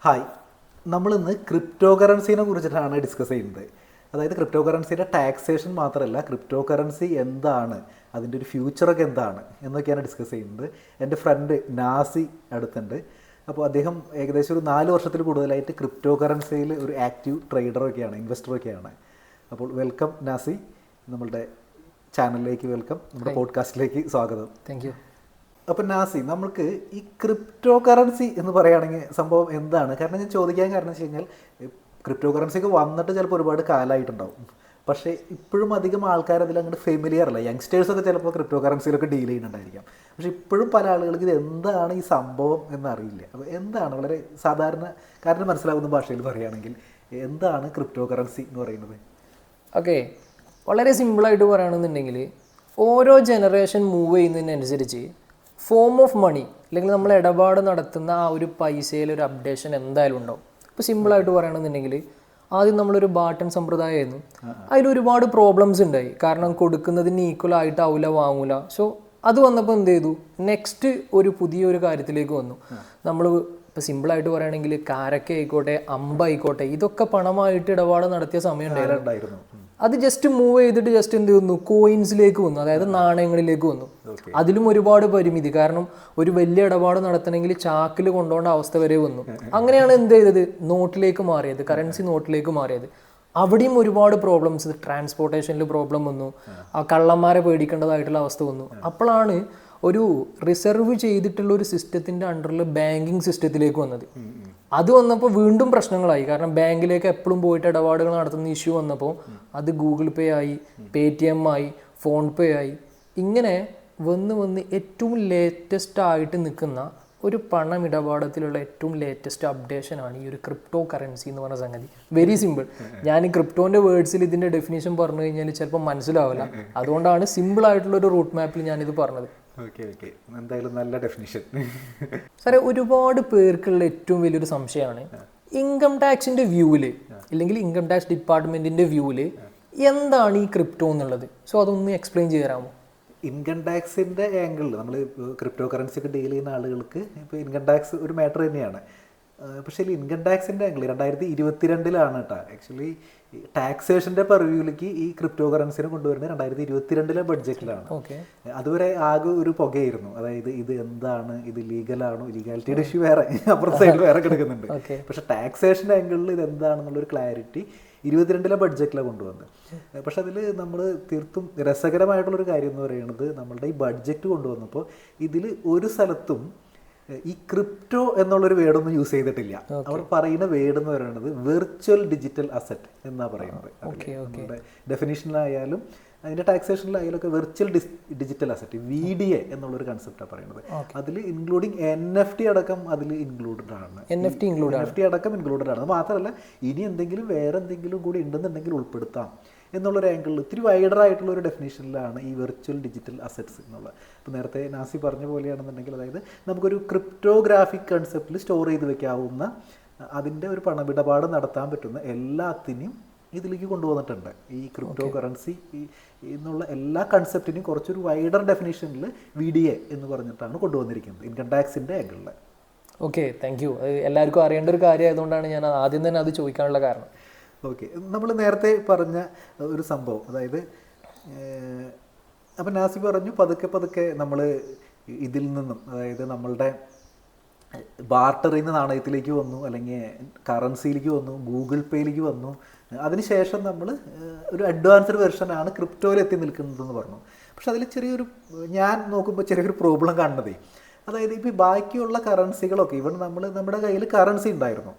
Hi, നമ്മളിന്ന് crypto കറൻസിനെ കുറിച്ചിട്ടാണ് discuss ചെയ്യുന്നത്. അതായത് ക്രിപ്റ്റോ കറൻസിയുടെ ടാക്സേഷൻ മാത്രമല്ല, ക്രിപ്റ്റോ കറൻസി എന്താണ്, അതിൻ്റെ ഒരു ഫ്യൂച്ചറൊക്കെ എന്താണ് എന്നൊക്കെയാണ് ഡിസ്കസ് ചെയ്യുന്നത്. എൻ്റെ ഫ്രണ്ട് നാസി അടുത്തുണ്ട്. അപ്പോൾ അദ്ദേഹം ഏകദേശം ഒരു 4 വർഷത്തിൽ കൂടുതലായിട്ട് ക്രിപ്റ്റോ കറൻസിയിൽ ഒരു ആക്റ്റീവ് ട്രേഡറൊക്കെയാണ്, ഇൻവെസ്റ്ററൊക്കെയാണ്. അപ്പോൾ വെൽക്കം നാസി, നമ്മളുടെ ചാനലിലേക്ക് വെൽക്കം, നമ്മുടെ പോഡ്കാസ്റ്റിലേക്ക് സ്വാഗതം. Thank you. അപ്പം നാസി, നമുക്ക് ഈ ക്രിപ്റ്റോ കറൻസി എന്ന് പറയുകയാണെങ്കിൽ സംഭവം എന്താണ്? കാരണം ഞാൻ ചോദിക്കാൻ കാരണം വെച്ച് കഴിഞ്ഞാൽ ക്രിപ്റ്റോ കറൻസിക്ക് വന്നിട്ട് ചിലപ്പോൾ ഒരുപാട് കാലമായിട്ടുണ്ടാവും, പക്ഷേ ഇപ്പോഴും അധികം ആൾക്കാർ അതിൽ അങ്ങോട്ട് ഫെമിലിയർ അല്ല. യങ്സ്റ്റേഴ്സൊക്കെ ചിലപ്പോൾ ക്രിപ്റ്റോ കറൻസിയിലൊക്കെ ഡീൽ ചെയ്യുന്നുണ്ടായിരിക്കാം, പക്ഷേ ഇപ്പോഴും പല ആളുകൾക്ക് ഇത് എന്താണ് ഈ സംഭവം എന്നറിയില്ല. അപ്പോൾ എന്താണ്, വളരെ സാധാരണക്കാരന് മനസ്സിലാവുന്ന ഭാഷയിൽ പറയുകയാണെങ്കിൽ എന്താണ് ക്രിപ്റ്റോ കറൻസി എന്ന് പറയുന്നത്? ഓക്കെ, വളരെ സിമ്പിളായിട്ട് പറയുകയാണെന്നുണ്ടെങ്കിൽ ഓരോ ജനറേഷൻ മൂവ് ചെയ്യുന്നതിനനുസരിച്ച് ഫോം ഓഫ് മണി അല്ലെങ്കിൽ നമ്മൾ ഇടപാട് നടത്തുന്ന ആ ഒരു പൈസയിലൊരു അപ്ഡേഷൻ എന്തായാലും ഉണ്ടാവും. ഇപ്പോൾ സിമ്പിളായിട്ട് പറയുകയാണെന്നുണ്ടെങ്കിൽ ആദ്യം നമ്മളൊരു ബാട്ടൺ സമ്പ്രദായമായിരുന്നു. അതിലൊരുപാട് പ്രോബ്ലംസ് ഉണ്ടായി, കാരണം കൊടുക്കുന്നതിന് ഈക്വൽ ആയിട്ടാവില്ല, വാങ്ങൂല. സോ അത് വന്നപ്പോൾ എന്ത് ചെയ്തു, നെക്സ്റ്റ് ഒരു പുതിയൊരു കാര്യത്തിലേക്ക് വന്നു. നമ്മൾ ഇപ്പോൾ സിമ്പിളായിട്ട് പറയുകയാണെങ്കിൽ കാരക്ക ആയിക്കോട്ടെ, അമ്പായിക്കോട്ടെ, ഇതൊക്കെ പണമായിട്ട് ഇടപാട് നടത്തിയ സമയം ഉണ്ടായിരുന്നു. അത് ജസ്റ്റ് മൂവ് ചെയ്തിട്ട് ജസ്റ്റ് എന്ത് വന്നു, കോയിൻസിലേക്ക് വന്നു, അതായത് നാണയങ്ങളിലേക്ക് വന്നു. അതിലും ഒരുപാട് പരിമിതി, കാരണം ഒരു വലിയ ഇടപാട് നടത്തണമെങ്കിൽ ചാക്കിൽ കൊണ്ടുപോകേണ്ട അവസ്ഥ വരെ വന്നു. അങ്ങനെയാണ് എന്ത് ചെയ്തത്, നോട്ടിലേക്ക് മാറിയത്, കറൻസി നോട്ടിലേക്ക് മാറിയത്. അവിടെയും ഒരുപാട് പ്രോബ്ലംസ്, ട്രാൻസ്പോർട്ടേഷനിൽ പ്രോബ്ലം വന്നു, ആ കള്ളന്മാരെ പേടിക്കേണ്ടതായിട്ടുള്ള അവസ്ഥ വന്നു. അപ്പോഴാണ് ഒരു റിസർവ് ചെയ്തിട്ടുള്ള ഒരു സിസ്റ്റത്തിൻ്റെ അണ്ടറിൽ ബാങ്കിങ് സിസ്റ്റത്തിലേക്ക് വന്നത്. അത് വന്നപ്പോൾ വീണ്ടും പ്രശ്നങ്ങളായി, കാരണം ബാങ്കിലേക്ക് എപ്പോഴും പോയിട്ട് ഇടപാടുകൾ നടത്തുന്ന ഇഷ്യൂ വന്നപ്പോൾ അത് ഗൂഗിൾ പേ ആയി, പേടിഎം ആയി, ഫോൺ പേ ആയി. ഇങ്ങനെ വന്ന് ഏറ്റവും ലേറ്റസ്റ്റ് ആയിട്ട് നിൽക്കുന്ന ഒരു പണമിടപാടത്തിലുള്ള ഏറ്റവും ലേറ്റസ്റ്റ് അപ്ഡേഷനാണ് ഈ ഒരു ക്രിപ്റ്റോ കറൻസി എന്ന് പറഞ്ഞ സംഗതി. Very simple. ഞാൻ ഈ ക്രിപ്റ്റോൻ്റെ വേർഡ്സിൽ ഇതിൻ്റെ ഡെഫിനേഷൻ പറഞ്ഞു കഴിഞ്ഞാൽ ചിലപ്പോൾ മനസ്സിലാവില്ല, അതുകൊണ്ടാണ് സിമ്പിൾ ആയിട്ടുള്ള ഒരു റൂട്ട് മാപ്പിൽ ഞാനിത് പറഞ്ഞത്. എന്തായാലും നല്ല ഡെഫിനിഷൻ. സാറേ, ഒരുപാട് പേർക്കുള്ള ഏറ്റവും വലിയൊരു സംശയമാണ് ഇൻകം ടാക്സിൻ്റെ വ്യൂവിൽ അല്ലെങ്കിൽ ഇൻകം ടാക്സ് ഡിപ്പാർട്ട്മെൻറ്റിൻ്റെ വ്യൂവിൽ എന്താണ് ഈ ക്രിപ്റ്റോ എന്നുള്ളത്. സോ അതൊന്ന് എക്സ്പ്ലെയിൻ ചെയ്ത് തരാമോ? ഇൻകം ടാക്സിൻ്റെ ആംഗിളിൽ നമ്മൾ ക്രിപ്റ്റോ കറൻസി ഒക്കെ ഡീൽ ചെയ്യുന്ന ആളുകൾക്ക് ഇപ്പോൾ ഇൻകം ടാക്സ് ഒരു മാറ്റർ തന്നെയാണ്. പക്ഷേ ഇൻകം ടാക്സിൻ്റെ ആംഗിൾ 2022 കേട്ടോ. ആക്ച്വലി ടാക്സേഷൻ്റെ പെർവ്യൂവിലേക്ക് ഈ ക്രിപ്റ്റോ കറൻസിനെ കൊണ്ടുവരുന്നത് 2022 ബഡ്ജറ്റിലാണ്. അതുവരെ ആകെ ഒരു പുകയായിരുന്നു, അതായത് ഇത് എന്താണ്, ഇത് ലീഗലാണോ, ലീഗാലിറ്റിയുടെ ഇഷ്യൂ വേറെ അപ്പുറത്തെ സൈഡിൽ വേറെ കിടക്കുന്നുണ്ട്. പക്ഷേ ടാക്സേഷൻ്റെ ആംഗിളിൽ ഇത് എന്താണെന്നുള്ളൊരു ക്ലാരിറ്റി 2022 ബഡ്ജറ്റിലാണ് കൊണ്ടുവന്നത്. പക്ഷെ അതിൽ നമ്മൾ തീർത്തും രസകരമായിട്ടുള്ളൊരു കാര്യം എന്ന് പറയുന്നത്, നമ്മളുടെ ഈ ബഡ്ജറ്റ് കൊണ്ടുവന്നപ്പോൾ ഇതിൽ ഒരു സ്ഥലത്തും ഈ ക്രിപ്റ്റോ എന്നുള്ളൊരു വേർഡൊന്നും യൂസ് ചെയ്തിട്ടില്ല. അവർ പറയുന്ന വേർഡ് എന്ന് പറയുന്നത് വെർച്വൽ ഡിജിറ്റൽ അസറ്റ് എന്നാണ് പറയുന്നത്. നമ്മുടെ ഡെഫിനിഷനിലായാലും അതിൻ്റെ ടാക്സേഷനിലായാലും ഒക്കെ വെർച്വൽ ഡിജിറ്റൽ അസറ്റ്, VDA എന്നുള്ളൊരു കൺസെപ്റ്റാണ് പറയുന്നത്. അതിൽ ഇൻക്ലൂഡിങ് NFT അടക്കം അതിൽ ഇൻക്ലൂഡഡ് ആണ്. NFT അടക്കം ഇൻക്ലൂഡഡ് ആണ്. അത് മാത്രമല്ല, ഇനി എന്തെങ്കിലും വേറെ എന്തെങ്കിലും കൂടി ഉണ്ടെന്നുണ്ടെങ്കിൽ ഉൾപ്പെടുത്താം എന്നുള്ളൊരു ആംഗിളിൽ ഒത്തിരി വൈഡർ ആയിട്ടുള്ള ഒരു ഡെഫിനേഷനിലാണ് ഈ വെർച്വൽ ഡിജിറ്റൽ അസറ്റ്സ് എന്നുള്ളത്. ഇപ്പോൾ നേരത്തെ നാസി പറഞ്ഞ പോലെയാണെന്നുണ്ടെങ്കിൽ, അതായത് നമുക്കൊരു ക്രിപ്റ്റോഗ്രാഫിക് കൺസെപ്റ്റിൽ സ്റ്റോർ ചെയ്ത് വെക്കാവുന്ന, അതിൻ്റെ ഒരു പണമിടപാട് നടത്താൻ പറ്റുന്ന എല്ലാത്തിനെയും ഇതിലേക്ക് കൊണ്ടുവന്നിട്ടുണ്ട്. ഈ ക്രിപ്റ്റോ കറൻസി എന്നുള്ള എല്ലാ കൺസെപ്റ്റിനെയും കുറച്ചൊരു വൈഡർ ഡെഫിനേഷനിൽ VDA എന്ന് പറഞ്ഞിട്ടാണ് കൊണ്ടുവന്നിരിക്കുന്നത് ഇൻകം ടാക്സിൻ്റെ ആംഗിളിൽ. Okay, thank you. എല്ലാവർക്കും അറിയേണ്ട ഒരു കാര്യം ആയതുകൊണ്ടാണ് ഞാൻ ആദ്യം തന്നെ അത് ചോദിക്കാനുള്ള കാരണം. ഓക്കെ, നമ്മൾ നേരത്തെ പറഞ്ഞ ഒരു സംഭവം, അതായത് അപ്പം നാസി പറഞ്ഞു പതുക്കെ നമ്മൾ ഇതിൽ നിന്നും, അതായത് നമ്മളുടെ ബാർട്ടറിൽ നിന്ന് നാണയത്തിലേക്ക് വന്നു, അല്ലെങ്കിൽ കറൻസിയിലേക്ക് വന്നു, ഗൂഗിൾ പേയിലേക്ക് വന്നു. അതിനുശേഷം നമ്മൾ ഒരു അഡ്വാൻസ്ഡ് വെർഷനാണ് ക്രിപ്റ്റോയിൽ എത്തി നിൽക്കുന്നതെന്ന് പറഞ്ഞു. പക്ഷെ അതിൽ ഞാൻ നോക്കുമ്പോൾ ചെറിയൊരു പ്രോബ്ലം കാണുന്നതേ, അതായത് ഇപ്പോൾ ബാക്കിയുള്ള കറൻസികളൊക്കെ ഇവൺ നമ്മുടെ കയ്യിൽ കറൻസി ഉണ്ടായിരുന്നു.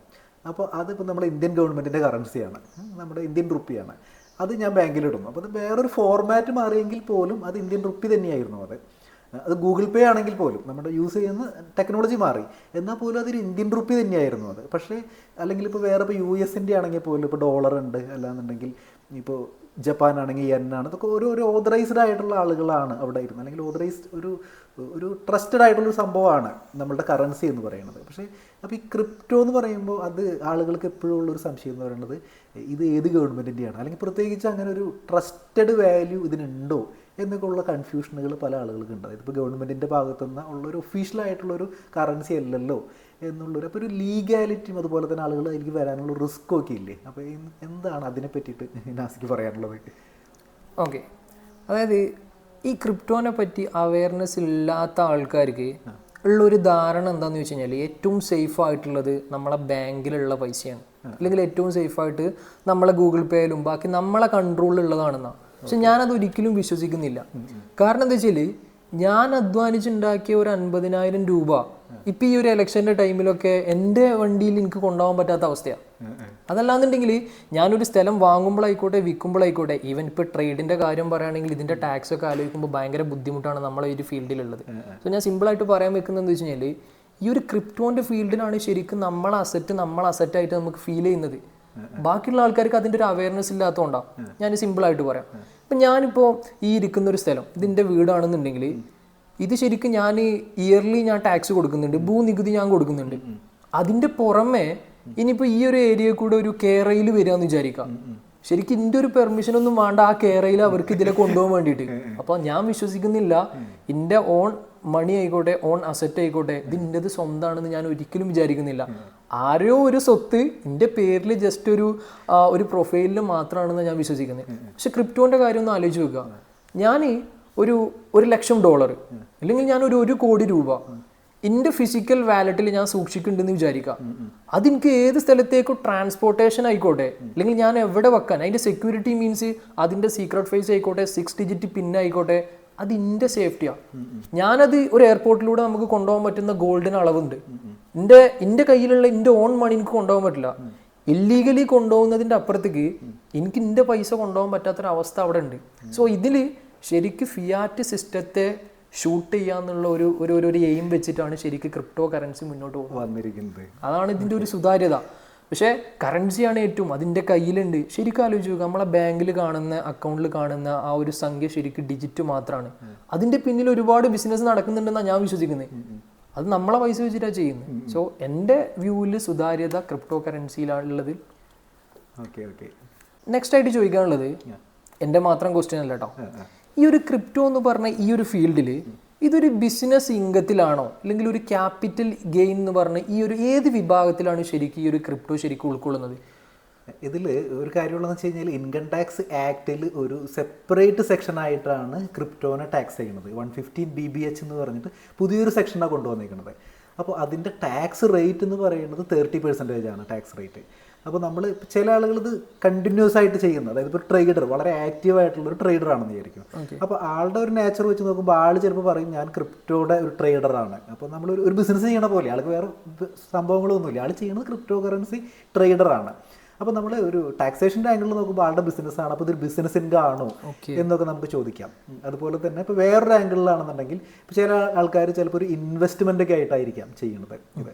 അപ്പോൾ അതിപ്പോൾ നമ്മുടെ ഇന്ത്യൻ ഗവൺമെൻറ്റിൻ്റെ കറൻസിയാണ്, നമ്മുടെ ഇന്ത്യൻ റുപ്പിയാണ്. അത് ഞാൻ ബാങ്കിലിടുന്നു. അപ്പോൾ അത് വേറൊരു ഫോർമാറ്റ് മാറിയെങ്കിൽ പോലും അത് ഇന്ത്യൻ റുപ്പി തന്നെയായിരുന്നു. അത് ഗൂഗിൾ പേ ആണെങ്കിൽ പോലും നമ്മുടെ യൂസ് ചെയ്യുന്ന ടെക്നോളജി മാറി, എന്നാൽ പോലും അതൊരു ഇന്ത്യൻ റുപ്പി തന്നെയായിരുന്നു അത്. പക്ഷേ അല്ലെങ്കിൽ ഇപ്പോൾ വേറെ ഇപ്പോൾ US ആണെങ്കിൽ പോലും ഇപ്പോൾ ഡോളർ ഉണ്ട്, അല്ലാന്നുണ്ടെങ്കിൽ ഇപ്പോൾ ജപ്പാനാണെങ്കിൽ yen ആണ്. അതൊക്കെ ഒരു ഓതറൈസ്ഡ് ആയിട്ടുള്ള ആളുകളാണ് അവിടെ ഇരുന്നത്, അല്ലെങ്കിൽ ഓതറൈസ്ഡ് ഒരു ഒരു ട്രസ്റ്റഡ് ആയിട്ടുള്ളൊരു സംഭവമാണ് നമ്മളുടെ കറൻസി എന്ന് പറയുന്നത്. പക്ഷേ അപ്പോൾ ഈ ക്രിപ്റ്റോ എന്ന് പറയുമ്പോൾ അത് ആളുകൾക്ക് എപ്പോഴും ഉള്ളൊരു സംശയം എന്ന് പറയുന്നത് ഇത് ഏത് ഗവൺമെൻറ്റിൻ്റെയാണ്, അല്ലെങ്കിൽ പ്രത്യേകിച്ച് അങ്ങനെ ഒരു ട്രസ്റ്റഡ് വാല്യൂ ഇതിനുണ്ടോ എന്നൊക്കെ ഉള്ള കൺഫ്യൂഷനുകൾ പല ആളുകൾക്കും ഉണ്ട്. ഇതിപ്പോൾ ഗവൺമെൻറ്റിൻ്റെ ഭാഗത്തുനിന്ന് ഉള്ളൊരു ഒഫീഷ്യലായിട്ടുള്ളൊരു കറൻസി അല്ലല്ലോ എന്നുള്ളൊരു, അപ്പോൾ ഒരു ലീഗാലിറ്റിയും അതുപോലെ തന്നെ ആളുകൾ അതിലേക്ക് വരാനുള്ള റിസ്ക്കും ഒക്കെ ഇല്ലേ? അപ്പോൾ എന്താണ് അതിനെ പറ്റിയിട്ട് നാസിക്ക് പറയാനുള്ളത്? ഓക്കെ, അതായത് ഈ ക്രിപ്റ്റോനെ പറ്റി അവയർനെസ് ഇല്ലാത്ത ആൾക്കാർക്ക് ഉള്ളൊരു ധാരണ എന്താണെന്ന് വെച്ച് കഴിഞ്ഞാൽ ഏറ്റവും സേഫ് ആയിട്ടുള്ളത് നമ്മളെ ബാങ്കിലുള്ള പൈസയാണ്, അല്ലെങ്കിൽ ഏറ്റവും സേഫായിട്ട് നമ്മളെ ഗൂഗിൾ പേയിലും ബാക്കി നമ്മളെ കൺട്രോളിലുള്ളതാണെന്നാണ്. പക്ഷെ ഞാനത് ഒരിക്കലും വിശ്വസിക്കുന്നില്ല. കാരണം എന്താ വെച്ചാൽ ഞാൻ അധ്വാനിച്ചുണ്ടാക്കിയ ഒരു 50,000 രൂപ ഇപ്പം ഈ ഒരു ഇലക്ഷൻ്റെ ടൈമിലൊക്കെ എൻ്റെ വണ്ടിയിൽ എനിക്ക് കൊണ്ടുപോകാൻ പറ്റാത്ത അവസ്ഥയാണ്. അതല്ലാന്നുണ്ടെങ്കിൽ ഞാനൊരു സ്ഥലം വാങ്ങുമ്പോഴായിക്കോട്ടെ വിൽക്കുമ്പോഴായിക്കോട്ടെ, ഈവൻ ഇപ്പോൾ ട്രേഡിൻ്റെ കാര്യം പറയുകയാണെങ്കിൽ ഇതിൻ്റെ ടാക്സ് ഒക്കെ ആലോചിക്കുമ്പോൾ ഭയങ്കര ബുദ്ധിമുട്ടാണ് നമ്മളെ ഈ ഒരു ഫീൽഡിലുള്ളത്. സോ ഞാൻ സിമ്പിളായിട്ട് പറയാൻ വെക്കുന്നത് എന്താ വെച്ച് കഴിഞ്ഞാൽ ഈ ഒരു ക്രിപ്റ്റോൻ്റെ ഫീൽഡിലാണ് ശരിക്കും നമ്മളെ അസറ്റായിട്ട് നമുക്ക് ഫീൽ ചെയ്യുന്നത്. ബാക്കിയുള്ള ആൾക്കാർക്ക് അതിൻ്റെ ഒരു അവയർനെസ് ഇല്ലാത്തതുകൊണ്ടാണ്. ഞാൻ സിമ്പിളായിട്ട് പറയാം. ഇപ്പം ഞാനിപ്പോൾ ഈ ഇരിക്കുന്ന ഒരു സ്ഥലം ഇതിൻ്റെ വീടാണെന്നുണ്ടെങ്കിൽ ഇത് ശരിക്കും ഞാൻ ഇയർലി ഞാൻ ടാക്സ് കൊടുക്കുന്നുണ്ട്, ഭൂനികുതി ഞാൻ കൊടുക്കുന്നുണ്ട്. അതിൻ്റെ പുറമെ ഇനിയിപ്പോൾ ഈ ഒരു ഏരിയയിൽ കൂടെ ഒരു കേരയിൽ വരികയെന്ന് വിചാരിക്കാം, ശരിക്കും ഇതിൻ്റെ ഒരു പെർമിഷൻ ഒന്നും വേണ്ട ആ കേരയിൽ അവർക്ക് ഇതിലെ കൊണ്ടുപോകാൻ വേണ്ടിയിട്ട്. അപ്പോൾ ഞാൻ വിശ്വസിക്കുന്നില്ല എൻ്റെ ഓൺ മണി ആയിക്കോട്ടെ, ഓൺ അസറ്റ് ആയിക്കോട്ടെ, ഇത് എൻ്റെത് സ്വന്തമാണെന്ന് ഞാൻ ഒരിക്കലും വിചാരിക്കുന്നില്ല. ആരോ ഒരു സ്വത്ത് എൻ്റെ പേരിൽ ജസ്റ്റ് ഒരു പ്രൊഫൈലിൽ മാത്രമാണെന്ന് ഞാൻ വിശ്വസിക്കുന്നത്. പക്ഷെ ക്രിപ്റ്റോൻ്റെ കാര്യം ഒന്ന് ആലോചിച്ച് നോക്കുക. ഞാൻ $1,00,000 അല്ലെങ്കിൽ ഞാനൊരു 1 കോടി രൂപ എൻ്റെ ഫിസിക്കൽ വാലറ്റിൽ ഞാൻ സൂക്ഷിക്കുന്നുണ്ടെന്ന് വിചാരിക്കാം. അതെനിക്ക് ഏത് സ്ഥലത്തേക്കോ ട്രാൻസ്പോർട്ടേഷൻ ആയിക്കോട്ടെ, അല്ലെങ്കിൽ ഞാൻ എവിടെ വെക്കാൻ, അതിൻ്റെ സെക്യൂരിറ്റി മീൻസ് അതിൻ്റെ സീക്രട്ട് ഫേസ് ആയിക്കോട്ടെ, 6 ഡിജിറ്റ് പിൻ ആയിക്കോട്ടെ, അത് എൻ്റെ സേഫ്റ്റിയാണ്. ഞാനത് ഒരു എയർപോർട്ടിലൂടെ നമുക്ക് കൊണ്ടുപോകാൻ പറ്റുന്ന ഗോൾഡിന് അളവുണ്ട്. എൻ്റെ കയ്യിലുള്ള എൻ്റെ ഓൺ മണി എനിക്ക് കൊണ്ടുപോകാൻ പറ്റില്ല. ഇല്ലീഗലി കൊണ്ടുപോകുന്നതിൻ്റെ അപ്പുറത്തേക്ക് എനിക്ക് എൻ്റെ പൈസ കൊണ്ടുപോകാൻ പറ്റാത്തൊരവസ്ഥ അവിടെ ഉണ്ട്. സോ ഇതിൽ ശരിക്കും ഫിയാറ്റ് സിസ്റ്റത്തെ ഷൂട്ട് ചെയ്യാന്നുള്ള ഒരു എയിം വെച്ചിട്ടാണ് ശരിക്കും ക്രിപ്റ്റോ കറൻസി മുന്നോട്ട് വന്നിരിക്കുന്നത്. അതാണ് ഇതിൻ്റെ ഒരു സുതാര്യത. പക്ഷേ കറൻസിയാണ് ഏറ്റവും അതിൻ്റെ കയ്യിലുണ്ട്. ശരിക്കും ആലോചിച്ച് നോക്കുക, നമ്മളെ ബാങ്കിൽ കാണുന്ന അക്കൗണ്ടിൽ കാണുന്ന ആ ഒരു സംഖ്യ ശരിക്കും ഡിജിറ്റ് മാത്രമാണ്. അതിൻ്റെ പിന്നിൽ ഒരുപാട് ബിസിനസ് നടക്കുന്നുണ്ടെന്നാണ് ഞാൻ വിശ്വസിക്കുന്നത്. അത് നമ്മളെ പൈസ വെച്ചിട്ടാണ് ചെയ്യുന്നത്. സോ എൻ്റെ വ്യൂവിൽ സുതാര്യത ക്രിപ്റ്റോ കറൻസിയിലുള്ളത്. നെക്സ്റ്റ് ആയിട്ട് ചോദിക്കാനുള്ളത് എൻ്റെ മാത്രം ക്വസ്റ്റ്യൻ അല്ല കേട്ടോ. ഈ ഒരു ക്രിപ്റ്റോ എന്ന് പറഞ്ഞ ഈ ഒരു ഫീൽഡിൽ ഇതൊരു ബിസിനസ് ഇൻകത്തിലാണോ അല്ലെങ്കിൽ ഒരു ക്യാപിറ്റൽ ഗെയിൻ എന്ന് പറഞ്ഞ ഈ ഒരു ഏത് വിഭാഗത്തിലാണ് ശരിക്കും ഈ ഒരു ക്രിപ്റ്റോ ശരിക്കും ഉൾക്കൊള്ളുന്നത്? ഇതിൽ ഒരു കാര്യമുള്ളതെന്ന് വെച്ച് കഴിഞ്ഞാൽ ഇൻകം ടാക്സ് ആക്ടിൽ ഒരു സെപ്പറേറ്റ് സെക്ഷൻ ആയിട്ടാണ് ക്രിപ്റ്റോനെ ടാക്സ് ചെയ്യുന്നത്. 115 BBH എന്ന് പറഞ്ഞിട്ട് പുതിയൊരു സെക്ഷനാണ് കൊണ്ടുവന്നിരിക്കുന്നത്. അപ്പോൾ അതിൻ്റെ ടാക്സ് റേറ്റ് എന്ന് പറയുന്നത് 30% ആണ് ടാക്സ് റേറ്റ്. അപ്പോൾ നമ്മൾ ചില ആളുകൾ ഇത് കണ്ടിന്യൂസ് ആയിട്ട് ചെയ്യുന്നത്, അതായത് ഇപ്പോൾ ട്രേഡർ വളരെ ആക്റ്റീവ് ആയിട്ടുള്ളൊരു ട്രേഡർ ആണെന്ന് വിചാരിക്കും. അപ്പോൾ ആളുടെ ഒരു നേച്ചർ വെച്ച് നോക്കുമ്പോൾ ആൾ ചിലപ്പോൾ പറയും ഞാൻ ക്രിപ്റ്റോയുടെ ഒരു ട്രേഡറാണ്. അപ്പോൾ നമ്മൾ ഒരു ബിസിനസ് ചെയ്യണ പോലെ ആൾക്ക് വേറെ സംഭവങ്ങളൊന്നുമില്ല, ആൾ ചെയ്യുന്നത് ക്രിപ്റ്റോ കറൻസി ട്രേഡറാണ്. അപ്പോൾ നമ്മൾ ഒരു ടാക്സേഷൻ്റെ ആംഗിളിൽ നോക്കുമ്പോൾ ആളുടെ ബിസിനസ്സാണ്, അപ്പോൾ ഇതൊരു ബിസിനസ് ഇൻകം ആണോ എന്നൊക്കെ നമുക്ക് ചോദിക്കാം. അതുപോലെ തന്നെ ഇപ്പോൾ വേറൊരു ആംഗിളിലാണെന്നുണ്ടെങ്കിൽ ഇപ്പോൾ ചില ആൾക്കാർ ചിലപ്പോൾ ഒരു ഇൻവെസ്റ്റ്മെൻ്റ് ഒക്കെ ആയിട്ടായിരിക്കാം ചെയ്യുന്നത്.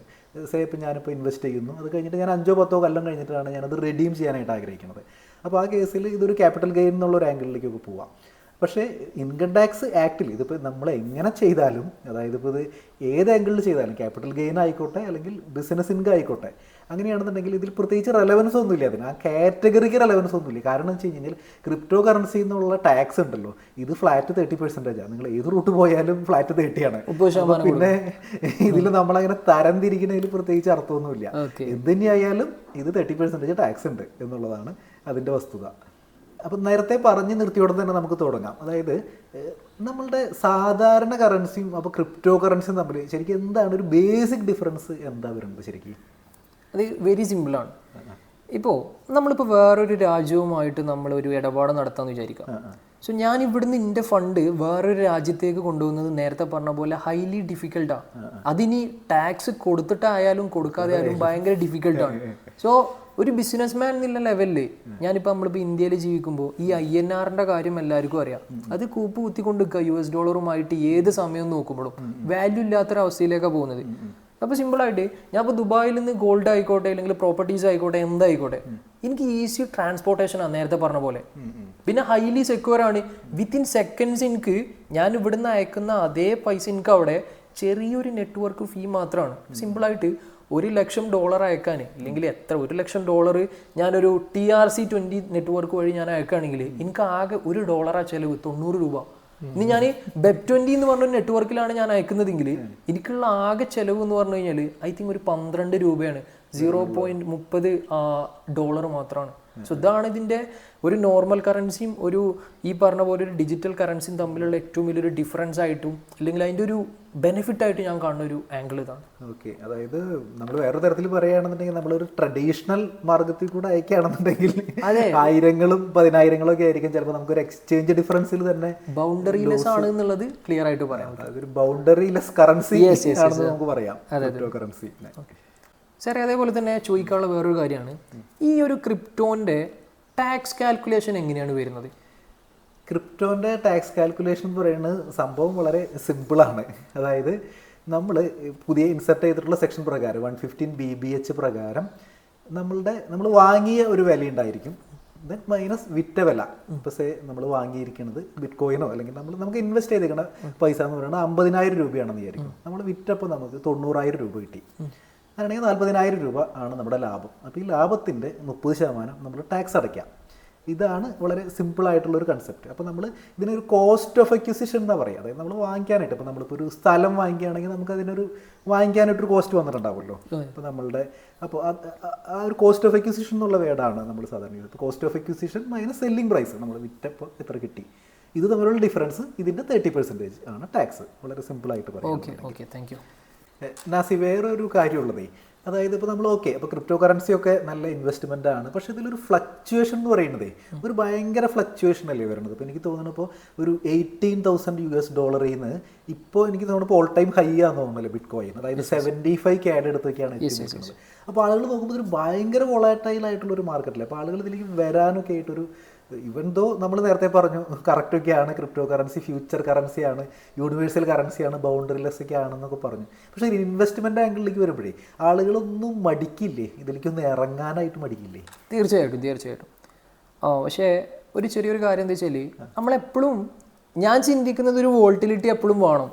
ഇത് സേ ഇപ്പോൾ ഞാനിപ്പോൾ ഇൻവെസ്റ്റ് ചെയ്യുന്നു, അത് കഴിഞ്ഞിട്ട് ഞാൻ 5-10 കൊല്ലം കഴിഞ്ഞിട്ടാണ് ഞാനത് റെഡീം ചെയ്യാനായിട്ട് ആഗ്രഹിക്കുന്നത്. അപ്പോൾ ആ കേസിൽ ഇതൊരു ക്യാപിറ്റൽ ഗെയിൻ എന്നുള്ളൊരു ആംഗിളിലേക്കൊക്കെ പോവാം. പക്ഷേ ഇൻകം ടാക്സ് ആക്ടിൽ ഇതിപ്പോൾ നമ്മൾ എങ്ങനെ ചെയ്താലും, അതായത് ഇപ്പോൾ ഇത് ഏത് ആംഗിളിൽ ചെയ്താലും ക്യാപിറ്റൽ ഗെയിൻ ആയിക്കോട്ടെ അല്ലെങ്കിൽ ബിസിനസ് ഇൻകം ആയിക്കോട്ടെ, അങ്ങനെയാണെന്നുണ്ടെങ്കിൽ ഇതിൽ പ്രത്യേകിച്ച് റെലവൻസ് ഒന്നുമില്ല. അതിന് ആ കാറ്റഗറിക്ക് റെലവൻസ് ഒന്നുമില്ല. കാരണം എന്ന് വെച്ച് കഴിഞ്ഞാൽ ക്രിപ്റ്റോ കറൻസി എന്നുള്ള ടാക്സ് ഉണ്ടല്ലോ, ഇത് ഫ്ലാറ്റ് 30%. നിങ്ങൾ ഏത് റൂട്ട് പോയാലും ഫ്ലാറ്റ് 30ആണ്. പിന്നെ ഇതിൽ നമ്മളങ്ങനെ തരം തിരിക്കുന്നതിൽ പ്രത്യേകിച്ച് അർത്ഥമൊന്നുമില്ല. എന്ത് തന്നെയായാലും ഇത് 30% ടാക്സ് ഉണ്ട് എന്നുള്ളതാണ് അതിൻ്റെ വസ്തുത. അപ്പം നേരത്തെ പറഞ്ഞ് നിർത്തിയോടെ തന്നെ നമുക്ക് തുടങ്ങാം. അതായത് നമ്മളുടെ സാധാരണ കറൻസിയും അപ്പോൾ ക്രിപ്റ്റോ കറൻസിയും തമ്മിൽ ശരിക്കും എന്താണ് ഒരു ബേസിക് ഡിഫറൻസ് എന്താ വരുന്നത്? ശരിക്കും അത് വെരി സിമ്പിളാണ്. ഇപ്പോൾ നമ്മളിപ്പോൾ വേറൊരു രാജ്യവുമായിട്ട് നമ്മളൊരു ഇടപാട് നടത്താമെന്ന് വിചാരിക്കാം. സോ ഞാൻ ഇവിടുന്ന് എൻ്റെ ഫണ്ട് വേറൊരു രാജ്യത്തേക്ക് കൊണ്ടുപോകുന്നത് നേരത്തെ പറഞ്ഞ പോലെ ഹൈലി ഡിഫിക്കൽട്ടാണ്. അതിനി ടാക്സ് കൊടുത്തിട്ടായാലും കൊടുക്കാതെ ആയാലും ഭയങ്കര ഡിഫിക്കൽട്ടാണ്. സോ ഒരു ബിസിനസ് മാൻ എന്നുള്ള ലെവലിൽ ഞാനിപ്പോൾ നമ്മളിപ്പോൾ ഇന്ത്യയിൽ ജീവിക്കുമ്പോൾ ഈ INR കാര്യം എല്ലാവർക്കും അറിയാം. അത് കൂപ്പ് കുത്തിക്കൊണ്ട് നിൽക്കുക US ഡോളറുമായിട്ട് ഏത് സമയം നോക്കുമ്പോഴും വാല്യൂ ഇല്ലാത്തൊരവസ്ഥയിലേക്കാണ് പോകുന്നത്. അപ്പോൾ സിമ്പിളായിട്ട് ഞാൻ ഇപ്പോൾ ദുബായിൽ നിന്ന് ഗോൾഡ് ആയിക്കോട്ടെ അല്ലെങ്കിൽ പ്രോപ്പർട്ടീസ് ആയിക്കോട്ടെ എന്തായിക്കോട്ടെ, എനിക്ക് ഈസി ട്രാൻസ്പോർട്ടേഷനാണ് നേരത്തെ പറഞ്ഞ പോലെ. പിന്നെ ഹൈലി സെക്യൂർ ആണ്. വിത്തിൻ സെക്കൻഡ്സ് എനിക്ക് ഞാൻ ഇവിടുന്ന് അയക്കുന്ന അതേ പൈസ എനിക്ക് അവിടെ ചെറിയൊരു നെറ്റ്വർക്ക് ഫീ മാത്രമാണ്. സിമ്പിളായിട്ട് $1,00,000 അയക്കാൻ, ഇല്ലെങ്കിൽ എത്ര $1,00,000 ഞാനൊരു TRC20 നെറ്റ്വർക്ക് വഴി ഞാൻ അയക്കുകയാണെങ്കിൽ എനിക്ക് ആകെ $1 ചിലവ്, 90 രൂപ. ഇനി ഞാൻ BEP20 എന്ന് പറഞ്ഞൊരു നെറ്റ്വർക്കിലാണ് ഞാൻ അയക്കുന്നതെങ്കിൽ എനിക്കുള്ള ആകെ ചെലവ് എന്ന് പറഞ്ഞു കഴിഞ്ഞാൽ ഐ തിങ്ക് ഒരു 12 രൂപയാണ്. $0.30 മാത്രമാണ്. സോ ഇതാണ് ഇതിൻ്റെ ഒരു നോർമൽ കറൻസിയും ഒരു ഈ പറഞ്ഞ പോലെ ഒരു ഡിജിറ്റൽ കറൻസിയും തമ്മിലുള്ള ഏറ്റവും വലിയൊരു ഡിഫറൻസ് ആയിട്ടും അല്ലെങ്കിൽ അതിൻ്റെ ഒരു ബെനിഫിറ്റ് ആയിട്ട് ഞാൻ കാണുന്ന ഒരു ആംഗിൾ ഇതാണ്. ഓക്കെ, അതായത് നമ്മൾ വേറെ തരത്തിൽ പറയുകയാണെന്നുണ്ടെങ്കിൽ നമ്മളൊരു ട്രഡീഷണൽ മാർഗത്തിൽ കൂടെ അയക്കുകയാണെന്നുണ്ടെങ്കിൽ 1000-ങ്ങളും 10,000-ങ്ങളും ഒക്കെ ആയിരിക്കും ചിലപ്പോൾ നമുക്കൊരു എക്സ്ചേഞ്ച് ഡിഫറൻസിൽ തന്നെ ബൗണ്ടറിലെസ് ആണ് എന്നുള്ളത് ക്ലിയർ ആയിട്ട് പറയാം. അതൊരു ബൗണ്ടറിലെസ് കറൻസി ആണെന്ന് നമുക്ക് പറയാം, ക്രിപ്റ്റോ കറൻസി. സാറേ, അതേപോലെ തന്നെ ചോദിക്കാനുള്ള വേറൊരു കാര്യമാണ്, ഈ ഒരു ക്രിപ്റ്റോൻ്റെ ടാക്സ് കാൽക്കുലേഷൻ എങ്ങനെയാണ് വരുന്നത്? ക്രിപ്റ്റോൻ്റെ ടാക്സ് കാൽക്കുലേഷൻ എന്ന് പറയുന്നത് സംഭവം വളരെ സിമ്പിളാണ്. അതായത് നമ്മൾ പുതിയ ഇൻസെർട്ട് ചെയ്തിട്ടുള്ള സെക്ഷൻ പ്രകാരം 115 BBH പ്രകാരം നമ്മൾ വാങ്ങിയ ഒരു വില ഉണ്ടായിരിക്കും, ദെൻ മൈനസ് വിറ്റ വില. ഇപ്പോൾ സേ നമ്മൾ വാങ്ങിയിരിക്കുന്നത് ബിറ്റ് കോയിനോ അല്ലെങ്കിൽ നമുക്ക് ഇൻവെസ്റ്റ് ചെയ്തിരിക്കുന്ന പൈസ എന്ന് പറയുന്നത് 50,000 രൂപയാണെന്ന് വിചാരിക്കും. നമ്മൾ വിറ്റപ്പോൾ നമുക്ക് 90,000 രൂപ കിട്ടി. അങ്ങനെയാണെങ്കിൽ 40,000 രൂപ ആണ് നമ്മുടെ ലാഭം. അപ്പോൾ ഈ ലാഭത്തിൻ്റെ 30% നമ്മൾ ടാക്സ് അടയ്ക്കാം. ഇതാണ് വളരെ സിമ്പിളായിട്ടുള്ളൊരു കൺസെപ്റ്റ്. അപ്പോൾ നമ്മൾ ഇതിനൊരു കോസ്റ്റ് ഓഫ് അക്വിസിഷൻ എന്നാണ് പറയുക. അതായത് നമ്മൾ വാങ്ങിക്കാനായിട്ട്, ഇപ്പോൾ നമ്മളിപ്പോൾ ഒരു സ്ഥലം വാങ്ങിക്കുകയാണെങ്കിൽ നമുക്ക് അതിനൊരു വാങ്ങിക്കാനായിട്ടൊരു കോസ്റ്റ് വന്നിട്ടുണ്ടാവുമല്ലോ. അപ്പോൾ അപ്പോൾ ആ ഒരു കോസ്റ്റ് ഓഫ് അക്വിസിഷൻ എന്നുള്ള വേർഡാണ് നമ്മൾ സാധാരണ ചെയ്യുന്നത്. ഇപ്പോൾ cost of acquisition minus selling price, നമ്മൾ വിറ്റപ്പോൾ എത്ര കിട്ടി, ഇത് തമ്മിലുള്ള ഡിഫറൻസ്, ഇതിൻ്റെ 30% ആണ് ടാക്സ്. വളരെ സിമ്പിളായിട്ട് പറയാം. Okay, thank you. നാസി, വേറൊരു കാര്യമുള്ളതേ, അതായത് ഇപ്പോൾ നമ്മൾ അപ്പോൾ ക്രിപ്റ്റോ കറൻസി ഒക്കെ നല്ല ഇൻവെസ്റ്റ്മെൻ്റ് ആണ്, പക്ഷേ ഇതിലൊരു ഫ്ലക്ച്വേഷൻ എന്ന് പറയുന്നതേ ഒരു ഭയങ്കര ഫ്ലക്ച്വേഷൻ അല്ലേ വരുന്നത്. ഇപ്പോൾ എനിക്ക് തോന്നുന്നു ഇപ്പോൾ ഒരു $18,000 ഇപ്പോൾ എനിക്ക് തോന്നുന്നു ഓൾ ടൈം ഹൈ ആണെന്ന് തോന്നുന്നല്ലോ ബിറ്റ് കോയിൻ. അതായത് 75 CAD എടുത്തൊക്കെയാണ് എത്തിയിരിക്കുന്നത്. അപ്പോൾ ആളുകൾ നോക്കുമ്പോൾ ഒരു ഭയങ്കര വോളറ്റൈൽ ആയിട്ടുള്ളൊരു മാർക്കറ്റില്ല. അപ്പോൾ ആളുകൾ ഇതിലേക്ക് വരാനൊക്കെ ആയിട്ടൊരു, ഇവൻ ദോ നമ്മൾ നേരത്തെ പറഞ്ഞു കറക്റ്റൊക്കെയാണ്, ക്രിപ്റ്റോ കറൻസി ഫ്യൂച്ചർ കറൻസിയാണ്, യൂണിവേഴ്സൽ കറൻസിയാണ്, ബൗണ്ടറിലെസ് ഒക്കെ ആണെന്നൊക്കെ പറഞ്ഞു. പക്ഷേ ഇൻവെസ്റ്റ്മെൻറ്റ് ആംഗിളിലേക്ക് വരുമ്പോഴേ ആളുകളൊന്നും മടിക്കില്ലേ, ഇതിലേക്കൊന്നും ഇറങ്ങാനായിട്ട് മടിക്കില്ലേ? തീർച്ചയായിട്ടും. പക്ഷേ ഒരു ചെറിയൊരു കാര്യം എന്താ വെച്ചാൽ, നമ്മളെപ്പോഴും ഞാൻ ചിന്തിക്കുന്നത് ഒരു വോൾട്ടിലിറ്റി എപ്പോഴും വേണം.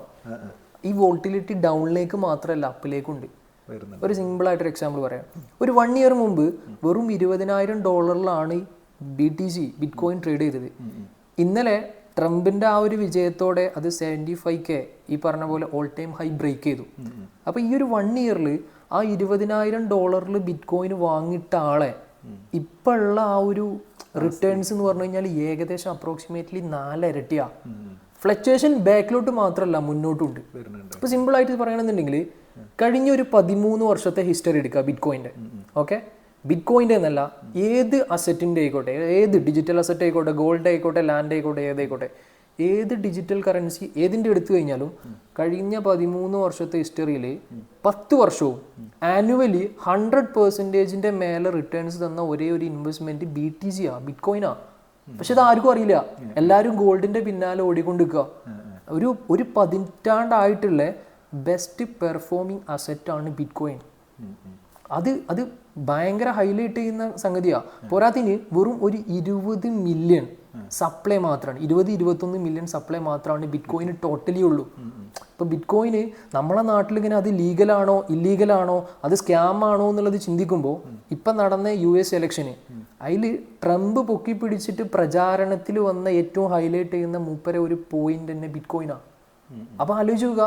ഈ വോൾട്ടിലിറ്റി ഡൗണിലേക്ക് മാത്രമല്ല അപ്പിലേക്കുണ്ട്. ഒരു സിമ്പിളായിട്ടൊരു എക്സാമ്പിൾ പറയാം. ഒരു 1 ഇയർ മുമ്പ് വെറും $20,000 BTC ബിറ്റ് കോയിൻ ട്രേഡ് ചെയ്തത്. ഇന്നലെ ട്രംപിന്റെ ആ ഒരു വിജയത്തോടെ അത് 75K ഈ പറഞ്ഞ പോലെ ഓൾ ടൈം ഹൈ ബ്രേക്ക് ചെയ്തു. അപ്പോൾ ഈ ഒരു 1 ഇയറിൽ ആ $20,000 ബിറ്റ് കോയിൻ വാങ്ങിയിട്ട ആളെ ഇപ്പം ഉള്ള ആ ഒരു റിട്ടേൺസ് എന്ന് പറഞ്ഞു കഴിഞ്ഞാൽ ഏകദേശം അപ്രോക്സിമേറ്റ്ലി 4 ഇരട്ടിയാ. ഫ്ലക്ച്വേഷൻ ബാക്കിലോട്ട് മാത്രമല്ല മുന്നോട്ടുണ്ട്. ഇപ്പോൾ സിമ്പിളായിട്ട് പറയണമെന്നുണ്ടെങ്കിൽ കഴിഞ്ഞ ഒരു 13 വർഷത്തെ ഹിസ്റ്ററി എടുക്കുക ബിറ്റ് കോയിൻ്റെ. ഓക്കെ, ബിറ്റ് കോയിൻ്റെ എന്നല്ല, ഏത് അസറ്റിൻ്റെ ആയിക്കോട്ടെ, ഏത് ഡിജിറ്റൽ അസറ്റ് ആയിക്കോട്ടെ, ഗോൾഡ് ആയിക്കോട്ടെ, ലാൻഡ് ആയിക്കോട്ടെ, ഏതായിക്കോട്ടെ, ഏത് ഡിജിറ്റൽ കറൻസി ഏതിൻ്റെ എടുത്തു കഴിഞ്ഞാലും കഴിഞ്ഞ 13 വർഷത്തെ ഹിസ്റ്ററിയിൽ 10 വർഷവും ആനുവലി 100% മേലെ റിട്ടേൺസ് തന്ന ഒരേ ഒരു ഇൻവെസ്റ്റ്മെൻറ്റ് BTC ആ, ബിറ്റ് കോയിനാ. പക്ഷെ ഇത് ആർക്കും അറിയില്ല. എല്ലാവരും ഗോൾഡിൻ്റെ പിന്നാലെ ഓടിക്കൊണ്ടിരിക്കുക. ഒരു പതിറ്റാണ്ടായിട്ടുള്ള ബെസ്റ്റ് പെർഫോമിങ് അസറ്റാണ് ബിറ്റ് കോയിൻ. അത് ഭയങ്കര ഹൈലൈറ്റ് ചെയ്യുന്ന സംഗതിയാണ്. പോരാത്തിന് വെറും ഒരു 20 മില്യൺ സപ്ലൈ മാത്രമാണ്, 20-21 മില്യൺ സപ്ലൈ മാത്രമാണ് ബിറ്റ് കോയിന് ടോട്ടലി ഉള്ളൂ. ഇപ്പോൾ ബിറ്റ് കോയിന് നമ്മളെ നാട്ടിൽ ഇങ്ങനെ അത് ലീഗലാണോ ഇല്ലീഗലാണോ, അത് സ്കാം ആണോ എന്നുള്ളത് ചിന്തിക്കുമ്പോൾ ഇപ്പം നടന്ന US ഇലക്ഷന് അതിൽ ട്രംപ് പൊക്കി പിടിച്ചിട്ട് പ്രചാരണത്തിൽ വന്ന ഏറ്റവും ഹൈലൈറ്റ് ചെയ്യുന്ന മൂപ്പരെ ഒരു പോയിന്റ് തന്നെ ബിറ്റ് കോയിനാണ്. അപ്പോൾ ആലോചിക്കുക,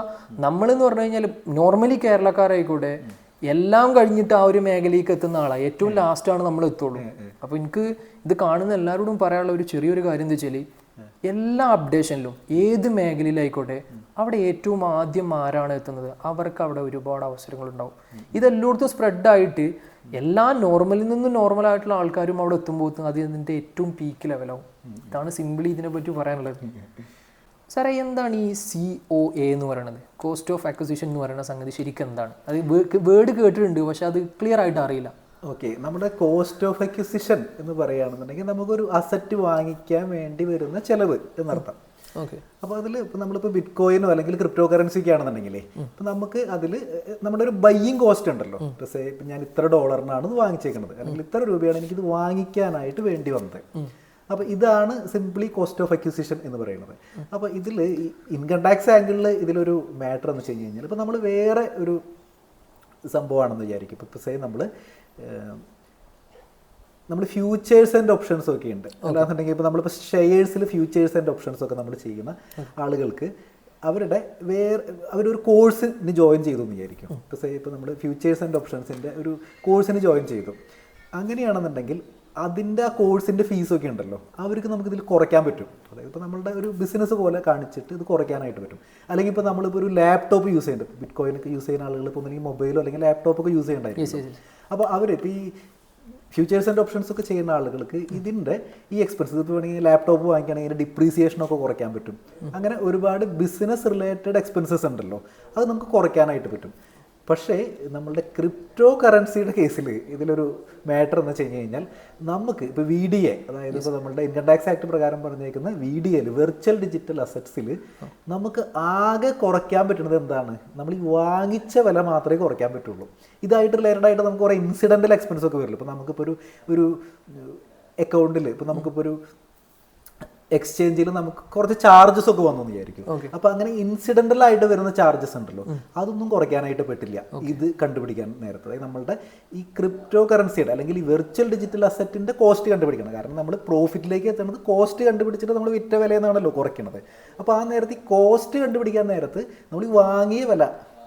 നമ്മളെന്ന് പറഞ്ഞു കഴിഞ്ഞാൽ നോർമലി കേരളക്കാരായിക്കോട്ടെ എല്ലാം കഴിഞ്ഞിട്ട് ആ ഒരു മേഖലയ്ക്ക് എത്തുന്ന ആളാണ്, ഏറ്റവും ലാസ്റ്റാണ് നമ്മൾ എത്തുള്ളൂ. അപ്പോൾ എനിക്ക് ഇത് കാണുന്ന എല്ലാവരോടും പറയാനുള്ള ഒരു ചെറിയൊരു കാര്യം എന്താ വെച്ചാൽ, എല്ലാ അപ്ഡേഷനിലും ഏത് മേഖലയിലായിക്കോട്ടെ അവിടെ ഏറ്റവും ആദ്യം ആരാണ് എത്തുന്നത് അവർക്ക് അവിടെ ഒരുപാട് അവസരങ്ങളുണ്ടാവും. ഇതെല്ലായിടത്തും സ്പ്രെഡായിട്ട് എല്ലാ നോർമലിൽ നിന്നും നോർമലായിട്ടുള്ള ആൾക്കാരും അവിടെ എത്തുമ്പോൾ അത് ഇതിൻ്റെ ഏറ്റവും പീക്ക് ലെവലാവും. ഇതാണ് സിമ്പിളി ഇതിനെപ്പറ്റി പറയാനുള്ളത്. സാറേ, എന്താണ് ഈ COA എന്ന് പറയുന്നത്, കോസ്റ്റ് ഓഫ് അക്വിസിഷൻ എന്ന് പറയുന്ന സംഗതി ശരിക്കും എന്താണ്? അത് വേർഡ് കേട്ടിട്ടുണ്ട്, പക്ഷെ അത് ക്ലിയർ ആയിട്ട് അറിയില്ല. ഓക്കെ, നമ്മുടെ കോസ്റ്റ് ഓഫ് അക്വിസിഷൻ എന്ന് പറയുകയാണെന്നുണ്ടെങ്കിൽ നമുക്കൊരു അസറ്റ് വാങ്ങിക്കാൻ വേണ്ടി വരുന്ന ചെലവ് എന്നർത്ഥം. ഓക്കെ, അപ്പോൾ അതിൽ ഇപ്പോൾ നമ്മളിപ്പോൾ ബിറ്റ് കോയിനോ അല്ലെങ്കിൽ ക്രിപ്റ്റോ കറൻസിക്ക് ആണെന്നുണ്ടെങ്കിലേ ഇപ്പോൾ നമുക്ക് അതിൽ നമ്മുടെ ഒരു ബയ്യിങ് കോസ്റ്റ് ഉണ്ടല്ലോ. ഇപ്പോൾ ഞാൻ ഇത്ര $ന് ഇത് വാങ്ങിച്ചേക്കുന്നത്, അല്ലെങ്കിൽ ഇത്ര രൂപയാണ് എനിക്കിത് വാങ്ങിക്കാനായിട്ട് വേണ്ടി വന്നത്. അപ്പോൾ ഇതാണ് സിംപ്ലി കോസ്റ്റ് ഓഫ് അക്വിസിഷൻ എന്ന് പറയുന്നത്. അപ്പോൾ ഇതിൽ ഇൻകം ടാക്സ് ആംഗിളിൽ ഇതിലൊരു മാറ്റർ എന്ന് വെച്ച് കഴിഞ്ഞാൽ ഇപ്പോൾ നമ്മൾ വേറെ ഒരു സംഭവമാണെന്ന് വിചാരിക്കും. ഇപ്പോൾ സേ നമ്മൾ ഫ്യൂച്ചേഴ്സ് ആൻഡ് ഓപ്ഷൻസ് ഒക്കെ ഉണ്ട്. അല്ലാന്നുണ്ടെങ്കിൽ ഇപ്പോൾ നമ്മളിപ്പോൾ ഷെയർസിൽ ഫ്യൂച്ചേഴ്സ് ആൻഡ് ഓപ്ഷൻസ് ഒക്കെ നമ്മൾ ചെയ്യുന്ന ആളുകൾക്ക് അവരൊരു കോഴ്സിന് ജോയിൻ ചെയ്തു എന്ന് വിചാരിക്കും. ഇപ്പോൾ സേ ഇപ്പോൾ നമ്മൾ ഫ്യൂച്ചേഴ്സ് ആൻഡ് ഓപ്ഷൻസിൻ്റെ ഒരു കോഴ്സിന് ജോയിൻ ചെയ്തു. അങ്ങനെയാണെന്നുണ്ടെങ്കിൽ അതിൻ്റെ ആ കോഴ്സിൻ്റെ ഫീസൊക്കെ ഉണ്ടല്ലോ, അവർക്ക് നമുക്കിതിൽ കുറയ്ക്കാൻ പറ്റും. അതായത് ഇപ്പോൾ നമ്മളുടെ ഒരു ബിസിനസ് പോലെ കാണിച്ചിട്ട് ഇത് കുറയ്ക്കാനായിട്ട് പറ്റും. അല്ലെങ്കിൽ ഇപ്പോൾ നമ്മളിപ്പോൾ ഒരു ലാപ്ടോപ്പ് യൂസ് ചെയ്യുന്നുണ്ട്, ബിറ്റ് കോയിനൊക്കെ യൂസ് ചെയ്യുന്ന ആളുകൾ ഇപ്പോൾ ഒന്നെങ്കിൽ മൊബൈലോ അല്ലെങ്കിൽ ലാപ്ടോപ്പൊക്കെ യൂസ് ചെയ്യണ്ടായിരിക്കും. അപ്പോൾ അവരിപ്പോൾ ഈ ഫ്യൂച്ചേഴ്സ് ആൻഡ് ഓപ്ഷൻസ് ഒക്കെ ചെയ്യുന്ന ആളുകൾക്ക് ഇതിൻ്റെ ഈ എക്സ്പെൻസ് ഇപ്പോൾ വേണമെങ്കിൽ ലാപ്ടോപ്പ് വാങ്ങിക്കുകയാണെങ്കിൽ ഇതിൻ്റെ ഡിപ്രീസിയേഷനൊക്കെ കുറയ്ക്കാൻ പറ്റും. അങ്ങനെ ഒരുപാട് ബിസിനസ് റിലേറ്റഡ് എക്സ്പെൻസസ് ഉണ്ടല്ലോ, അത് നമുക്ക് കുറയ്ക്കാനായിട്ട് പറ്റും. പക്ഷേ നമ്മളുടെ ക്രിപ്റ്റോ കറൻസിയുടെ കേസിൽ ഇതിലൊരു മാറ്റർ എന്ന് വെച്ച് കഴിഞ്ഞ് കഴിഞ്ഞാൽ നമുക്ക് ഇപ്പോൾ VDA, അതായത് ഇപ്പോൾ നമ്മളുടെ ഇൻകം ടാക്സ് ആക്ട് പ്രകാരം പറഞ്ഞേക്കുന്ന VDAയിൽ വെർച്വൽ ഡിജിറ്റൽ അസറ്റ്സിൽ നമുക്ക് ആകെ കുറയ്ക്കാൻ പറ്റുന്നത് എന്താണ്? നമ്മൾ ഈ വാങ്ങിച്ച വില മാത്രമേ കുറയ്ക്കാൻ പറ്റുള്ളൂ. ഇതായിട്ട് റിലേറ്റഡ് ആയിട്ട് നമുക്ക് കുറേ ഇൻസിഡൻ്റൽ എക്സ്പെൻസ് ഒക്കെ വരില്ല. ഇപ്പോൾ നമുക്കിപ്പോൾ ഒരു അക്കൗണ്ടിൽ ഇപ്പോൾ നമുക്കിപ്പോൾ ഒരു എക്സ്ചേഞ്ചിൽ നമുക്ക് കുറച്ച് ചാർജസ് ഒക്കെ വന്നു വിചാരിക്കും. അപ്പൊ അങ്ങനെ ഇൻസിഡന്റൽ ആയിട്ട് വരുന്ന ചാർജസ് ഉണ്ടല്ലോ, അതൊന്നും കുറയ്ക്കാനായിട്ട് പറ്റില്ല ഇത് കണ്ടുപിടിക്കാൻ നേരത്തെ. അതായത് നമ്മളുടെ ഈ ക്രിപ്റ്റോ കറൻസിയുടെ അല്ലെങ്കിൽ ഈ വെർച്വൽ ഡിജിറ്റൽ അസറ്റിന്റെ കോസ്റ്റ് കണ്ടുപിടിക്കണം. കാരണം നമ്മൾ പ്രോഫിറ്റിലേക്ക് എത്തുന്നത് കോസ്റ്റ് കണ്ടുപിടിച്ചിട്ട് നമ്മൾ വിറ്റ വിലയെന്നാണല്ലോ കുറയ്ക്കുന്നത്. അപ്പോൾ ആ നേരത്തെ ഈ കോസ്റ്റ് കണ്ടുപിടിക്കാൻ നേരത്ത് നമ്മൾ ഈ വാങ്ങിയ വില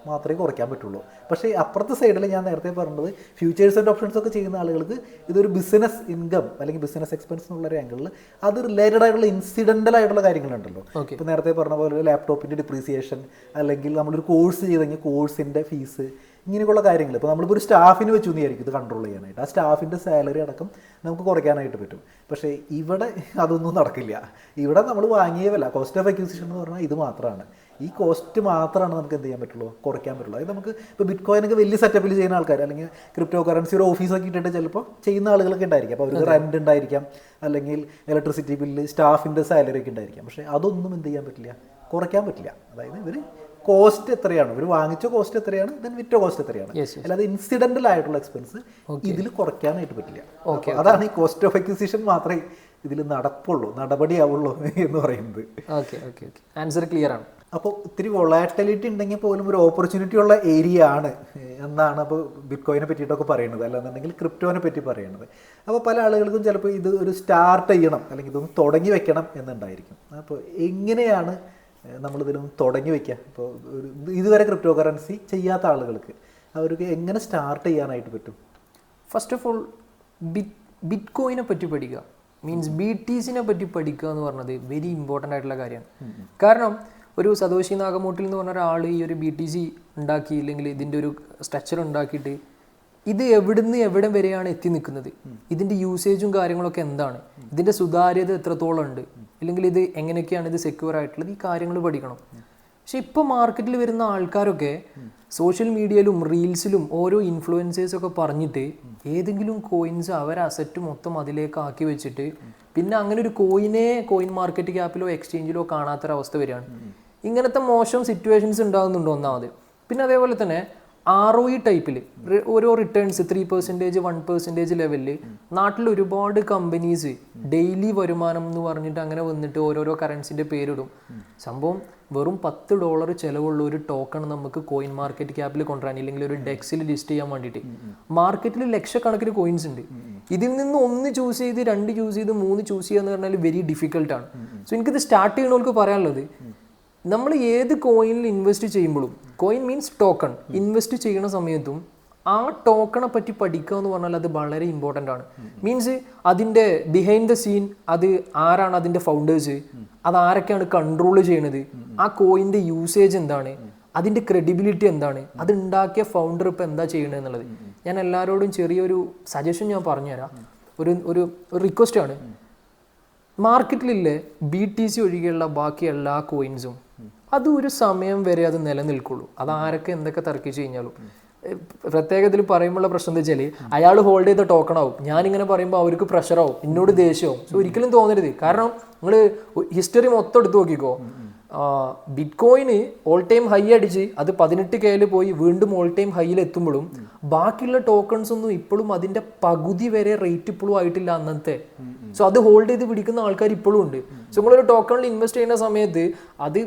മാത്രമേ കുറയ്ക്കാൻ പറ്റുള്ളൂ. പക്ഷേ അപ്പുറത്തെ സൈഡിൽ ഞാൻ നേരത്തെ പറഞ്ഞത് ഫ്യൂച്ചേഴ്സ് ആൻഡ് ഓപ്ഷൻസ് ഒക്കെ ചെയ്യുന്ന ആളുകൾക്ക് ഇതൊരു ബിസിനസ് ഇൻകം അല്ലെങ്കിൽ ബിസിനസ് എക്സ്പെൻസ് എന്നുള്ളൊരു ആംഗിളിൽ അത് റിലേറ്റഡ് ആയിട്ടുള്ള ഇൻസിഡൻ്റൽ ആയിട്ടുള്ള കാര്യങ്ങളുണ്ടല്ലോ. ഇപ്പോൾ നേരത്തെ പറഞ്ഞ പോലെ ഒരു ലാപ്ടോപ്പിൻ്റെ ഡിപ്രീസിയേഷൻ, അല്ലെങ്കിൽ നമ്മളൊരു കോഴ്സ് ചെയ്തെങ്കിൽ കോഴ്സിൻ്റെ ഫീസ്, ഇങ്ങനെയുള്ള കാര്യങ്ങൾ. ഇപ്പോൾ നമ്മളിപ്പോൾ ഒരു സ്റ്റാഫിന് വെച്ചു വിചാരിക്കും ഇത് കൺട്രോൾ ചെയ്യാനായിട്ട്, ആ സ്റ്റാഫിൻ്റെ സാലറി അടക്കം നമുക്ക് കുറയ്ക്കാനായിട്ട് പറ്റും. പക്ഷേ ഇവിടെ അതൊന്നും നടക്കില്ല. ഇവിടെ നമ്മൾ വാങ്ങിയ വില, കോസ്റ്റ് ഓഫ് അക്വിസിഷൻ എന്ന് പറഞ്ഞാൽ ഇത് മാത്രമാണ്. ഈ കോസ്റ്റ് മാത്രമാണ് നമുക്ക് എന്ത് ചെയ്യാൻ പറ്റുള്ളൂ, കുറയ്ക്കാൻ പറ്റുള്ളൂ. അതായത് നമുക്ക് ഇപ്പോൾ ബിറ്റ് കോയിനൊക്കെ വലിയ സെറ്റപ്പിൽ ചെയ്യുന്ന ആൾക്കാർ, അല്ലെങ്കിൽ ക്രിപ്റ്റോ കറൻസി ഒരു ഓഫീസൊക്കെ ഇട്ടിട്ട് ചിലപ്പോൾ ചെയ്യുന്ന ആളുകളൊക്കെ ഉണ്ടായിരിക്കും. അപ്പോൾ അവർക്ക് റെൻ്റ് ഉണ്ടായിരിക്കാം, അല്ലെങ്കിൽ ഇലക്ട്രിസിറ്റി ബില്ല്, സ്റ്റാഫിൻ്റെ സാലറി ഒക്കെ ഉണ്ടായിരിക്കാം. പക്ഷേ അതൊന്നും എന്ത് ചെയ്യാൻ പറ്റില്ല, കുറയ്ക്കാൻ പറ്റില്ല. അതായത് ഇവർ കോസ്റ്റ് എത്രയാണ്, ഇവർ വാങ്ങിച്ച കോസ്റ്റ് എത്രയാണ്, ദെൻ വിറ്റ കോസ്റ്റ് എത്രയാണ്, അല്ലാതെ ഇൻസിഡൻ്റൽ ആയിട്ടുള്ള എക്സ്പെൻസ് ഇതിൽ കുറയ്ക്കാനായിട്ട് പറ്റില്ല. അതാണ് ഈ കോസ്റ്റ് ഓഫ് അക്വിസിഷൻ മാത്രമേ ഇതിൽ നടപടിയാവുള്ളൂ എന്ന് പറയുന്നത്. ആൻസർ ക്ലിയർ ആണ്. അപ്പോൾ ഒത്തിരി വൊളാറ്റിലിറ്റി ഉണ്ടെങ്കിൽ പോലും ഒരു ഓപ്പർച്യൂണിറ്റി ഉള്ള ഏരിയ ആണ് എന്നാണ് അപ്പോൾ ബിറ്റ് കോയിനെ പറ്റിയിട്ടൊക്കെ പറയുന്നത്, അല്ലാന്നുണ്ടെങ്കിൽ ക്രിപ്റ്റോനെ പറ്റി പറയുന്നത്. അപ്പോൾ പല ആളുകൾക്കും ചിലപ്പോൾ ഇത് ഒരു സ്റ്റാർട്ട് ചെയ്യണം അല്ലെങ്കിൽ ഇതൊന്ന് തുടങ്ങി വെക്കണം എന്നുണ്ടായിരിക്കും. അപ്പോൾ എങ്ങനെയാണ് നമ്മളിതിലൊന്ന് തുടങ്ങി വയ്ക്കുക? ഇപ്പോൾ ഇതുവരെ ക്രിപ്റ്റോ കറൻസി ചെയ്യാത്ത ആളുകൾക്ക് അവർക്ക് എങ്ങനെ സ്റ്റാർട്ട് ചെയ്യാനായിട്ട് പറ്റും? ഫസ്റ്റ് ഓഫ് ഓൾ ബിറ്റ് കോയിനെ പറ്റി പഠിക്കുക, മീൻസ് BTCനെ പറ്റി പഠിക്കുക എന്ന് പറഞ്ഞത് വെരി ഇമ്പോർട്ടൻ്റ് ആയിട്ടുള്ള കാര്യമാണ്. കാരണം ഒരു സതോഷി നാഗമോട്ടിൽ എന്ന് പറഞ്ഞ ഒരാൾ ഈ ഒരു BTC ഉണ്ടാക്കി, ഇല്ലെങ്കിൽ ഇതിൻ്റെ ഒരു സ്ട്രക്ചർ ഉണ്ടാക്കിയിട്ട് ഇത് എവിടുന്ന് എവിടെ വരെയാണ് എത്തി നിൽക്കുന്നത്, ഇതിൻ്റെ യൂസേജും കാര്യങ്ങളൊക്കെ എന്താണ്, ഇതിൻ്റെ സുതാര്യത എത്രത്തോളം ഉണ്ട്, ഇല്ലെങ്കിൽ ഇത് എങ്ങനെയൊക്കെയാണ് ഇത് സെക്യൂർ ആയിട്ടുള്ളത്, ഈ കാര്യങ്ങൾ പഠിക്കണം. പക്ഷെ ഇപ്പോൾ മാർക്കറ്റിൽ വരുന്ന ആൾക്കാരൊക്കെ സോഷ്യൽ മീഡിയയിലും റീൽസിലും ഓരോ ഇൻഫ്ലുവൻസേഴ്സൊക്കെ പറഞ്ഞിട്ട് ഏതെങ്കിലും കോയിൻസ് അവരെ അസറ്റ് മൊത്തം അതിലേക്ക് ആക്കി വെച്ചിട്ട് പിന്നെ അങ്ങനെ ഒരു കോയിൻ മാർക്കറ്റ് ക്യാപ്പിലോ എക്സ്ചേഞ്ചിലോ കാണാത്തൊരവസ്ഥ വരികയാണ്. ഇങ്ങനത്തെ മോശം സിറ്റുവേഷൻസ് ഉണ്ടാകുന്നുണ്ട് ഒന്നാമത്. പിന്നെ അതേപോലെ തന്നെ ROE ടൈപ്പിൽ ഓരോ റിട്ടേൺസ് 3%, 1% ലെവലിൽ നാട്ടിൽ ഒരുപാട് കമ്പനീസ് ഡെയിലി വരുമാനം എന്ന് പറഞ്ഞിട്ട് അങ്ങനെ വന്നിട്ട് ഓരോരോ കറൻസിൻ്റെ പേരിടും. സംഭവം വെറും $10 ചിലവുള്ള ഒരു ടോക്കൺ നമുക്ക് കോയിൻ മാർക്കറ്റ് ക്യാപ്പിൽ കൊണ്ടുവരാൻ, ഇല്ലെങ്കിൽ ഒരു ഡെക്സിൽ ലിസ്റ്റ് ചെയ്യാൻ വേണ്ടിയിട്ട് മാർക്കറ്റിൽ ലക്ഷക്കണക്കിന് കോയിൻസ് ഉണ്ട്. ഇതിൽ നിന്ന് 1 ചൂസ് ചെയ്ത് 2 ചൂസ് ചെയ്ത് 3 ചൂസ് ചെയ്യുക എന്ന് പറഞ്ഞാൽ വെരി ഡിഫിക്കൽട്ടാണ്. സോ എനിക്കിത് സ്റ്റാർട്ട് ചെയ്യണവർക്ക് പറയാനുള്ളത്, നമ്മൾ ഏത് കോയിനിൽ ഇൻവെസ്റ്റ് ചെയ്യുമ്പോഴും, കോയിൻ മീൻസ് ടോക്കൺ, ഇൻവെസ്റ്റ് ചെയ്യുന്ന സമയത്തും ആ ടോക്കണെ പറ്റി പഠിക്കുക എന്ന് പറഞ്ഞാൽ അത് വളരെ ഇമ്പോർട്ടൻ്റ് ആണ്. മീൻസ് അതിൻ്റെ ബിഹൈൻഡ് ദ സീൻ, അത് ആരാണ് അതിൻ്റെ ഫൗണ്ടേഴ്സ്, അത് ആരൊക്കെയാണ് കൺട്രോൾ ചെയ്യണത്, ആ കോയിൻ്റെ യൂസേജ് എന്താണ്, അതിൻ്റെ ക്രെഡിബിലിറ്റി എന്താണ്, അത് ഉണ്ടാക്കിയ ഫൗണ്ടർ ഇപ്പോൾ എന്താ ചെയ്യണത് എന്നുള്ളത്. ഞാൻ എല്ലാവരോടും ചെറിയൊരു സജഷൻ ഞാൻ പറഞ്ഞുതരാം. ഒരു റിക്വസ്റ്റ് ആണ്. മാർക്കറ്റിലില്ലേ BTC ഒഴികെയുള്ള ബാക്കി എല്ലാ കോയിൻസും അത് ഒരു സമയം വരെ അത് നിലനിൽക്കുള്ളൂ. അത് ആരൊക്കെ എന്തൊക്കെ തർക്കിച്ച് കഴിഞ്ഞാലും. പ്രത്യേകത്തിൽ പറയുമ്പോഴുള്ള പ്രശ്നം എന്താ വെച്ചാൽ അയാൾ ഹോൾഡ് ചെയ്ത ടോക്കൺ ആവും, ഞാനിങ്ങനെ പറയുമ്പോൾ അവർക്ക് പ്രഷറാവും, എന്നോട് ദേഷ്യവും. സോ ഒരിക്കലും തോന്നരുത്. കാരണം നിങ്ങൾ ഹിസ്റ്ററി മൊത്തം എടുത്ത് നോക്കിക്കോ, ബിറ്റ് കോയിന് ഓൾ ടൈം ഹൈ അടിച്ച് അത് 18K പോയി വീണ്ടും ഓൾ ടൈം ഹൈയിൽ എത്തുമ്പോഴും ബാക്കിയുള്ള ടോക്കൺസ് ഒന്നും ഇപ്പോഴും അതിന്റെ പകുതി വരെ റേറ്റ് ഇപ്പോഴും ആയിട്ടില്ല അന്നത്തെ. സോ അത് ഹോൾഡ് ചെയ്ത് പിടിക്കുന്ന ആൾക്കാർ ഇപ്പോഴും ഉണ്ട്. സോ നിങ്ങളൊരു ടോക്കണിൽ ഇൻവെസ്റ്റ് ചെയ്യുന്ന സമയത്ത് അത്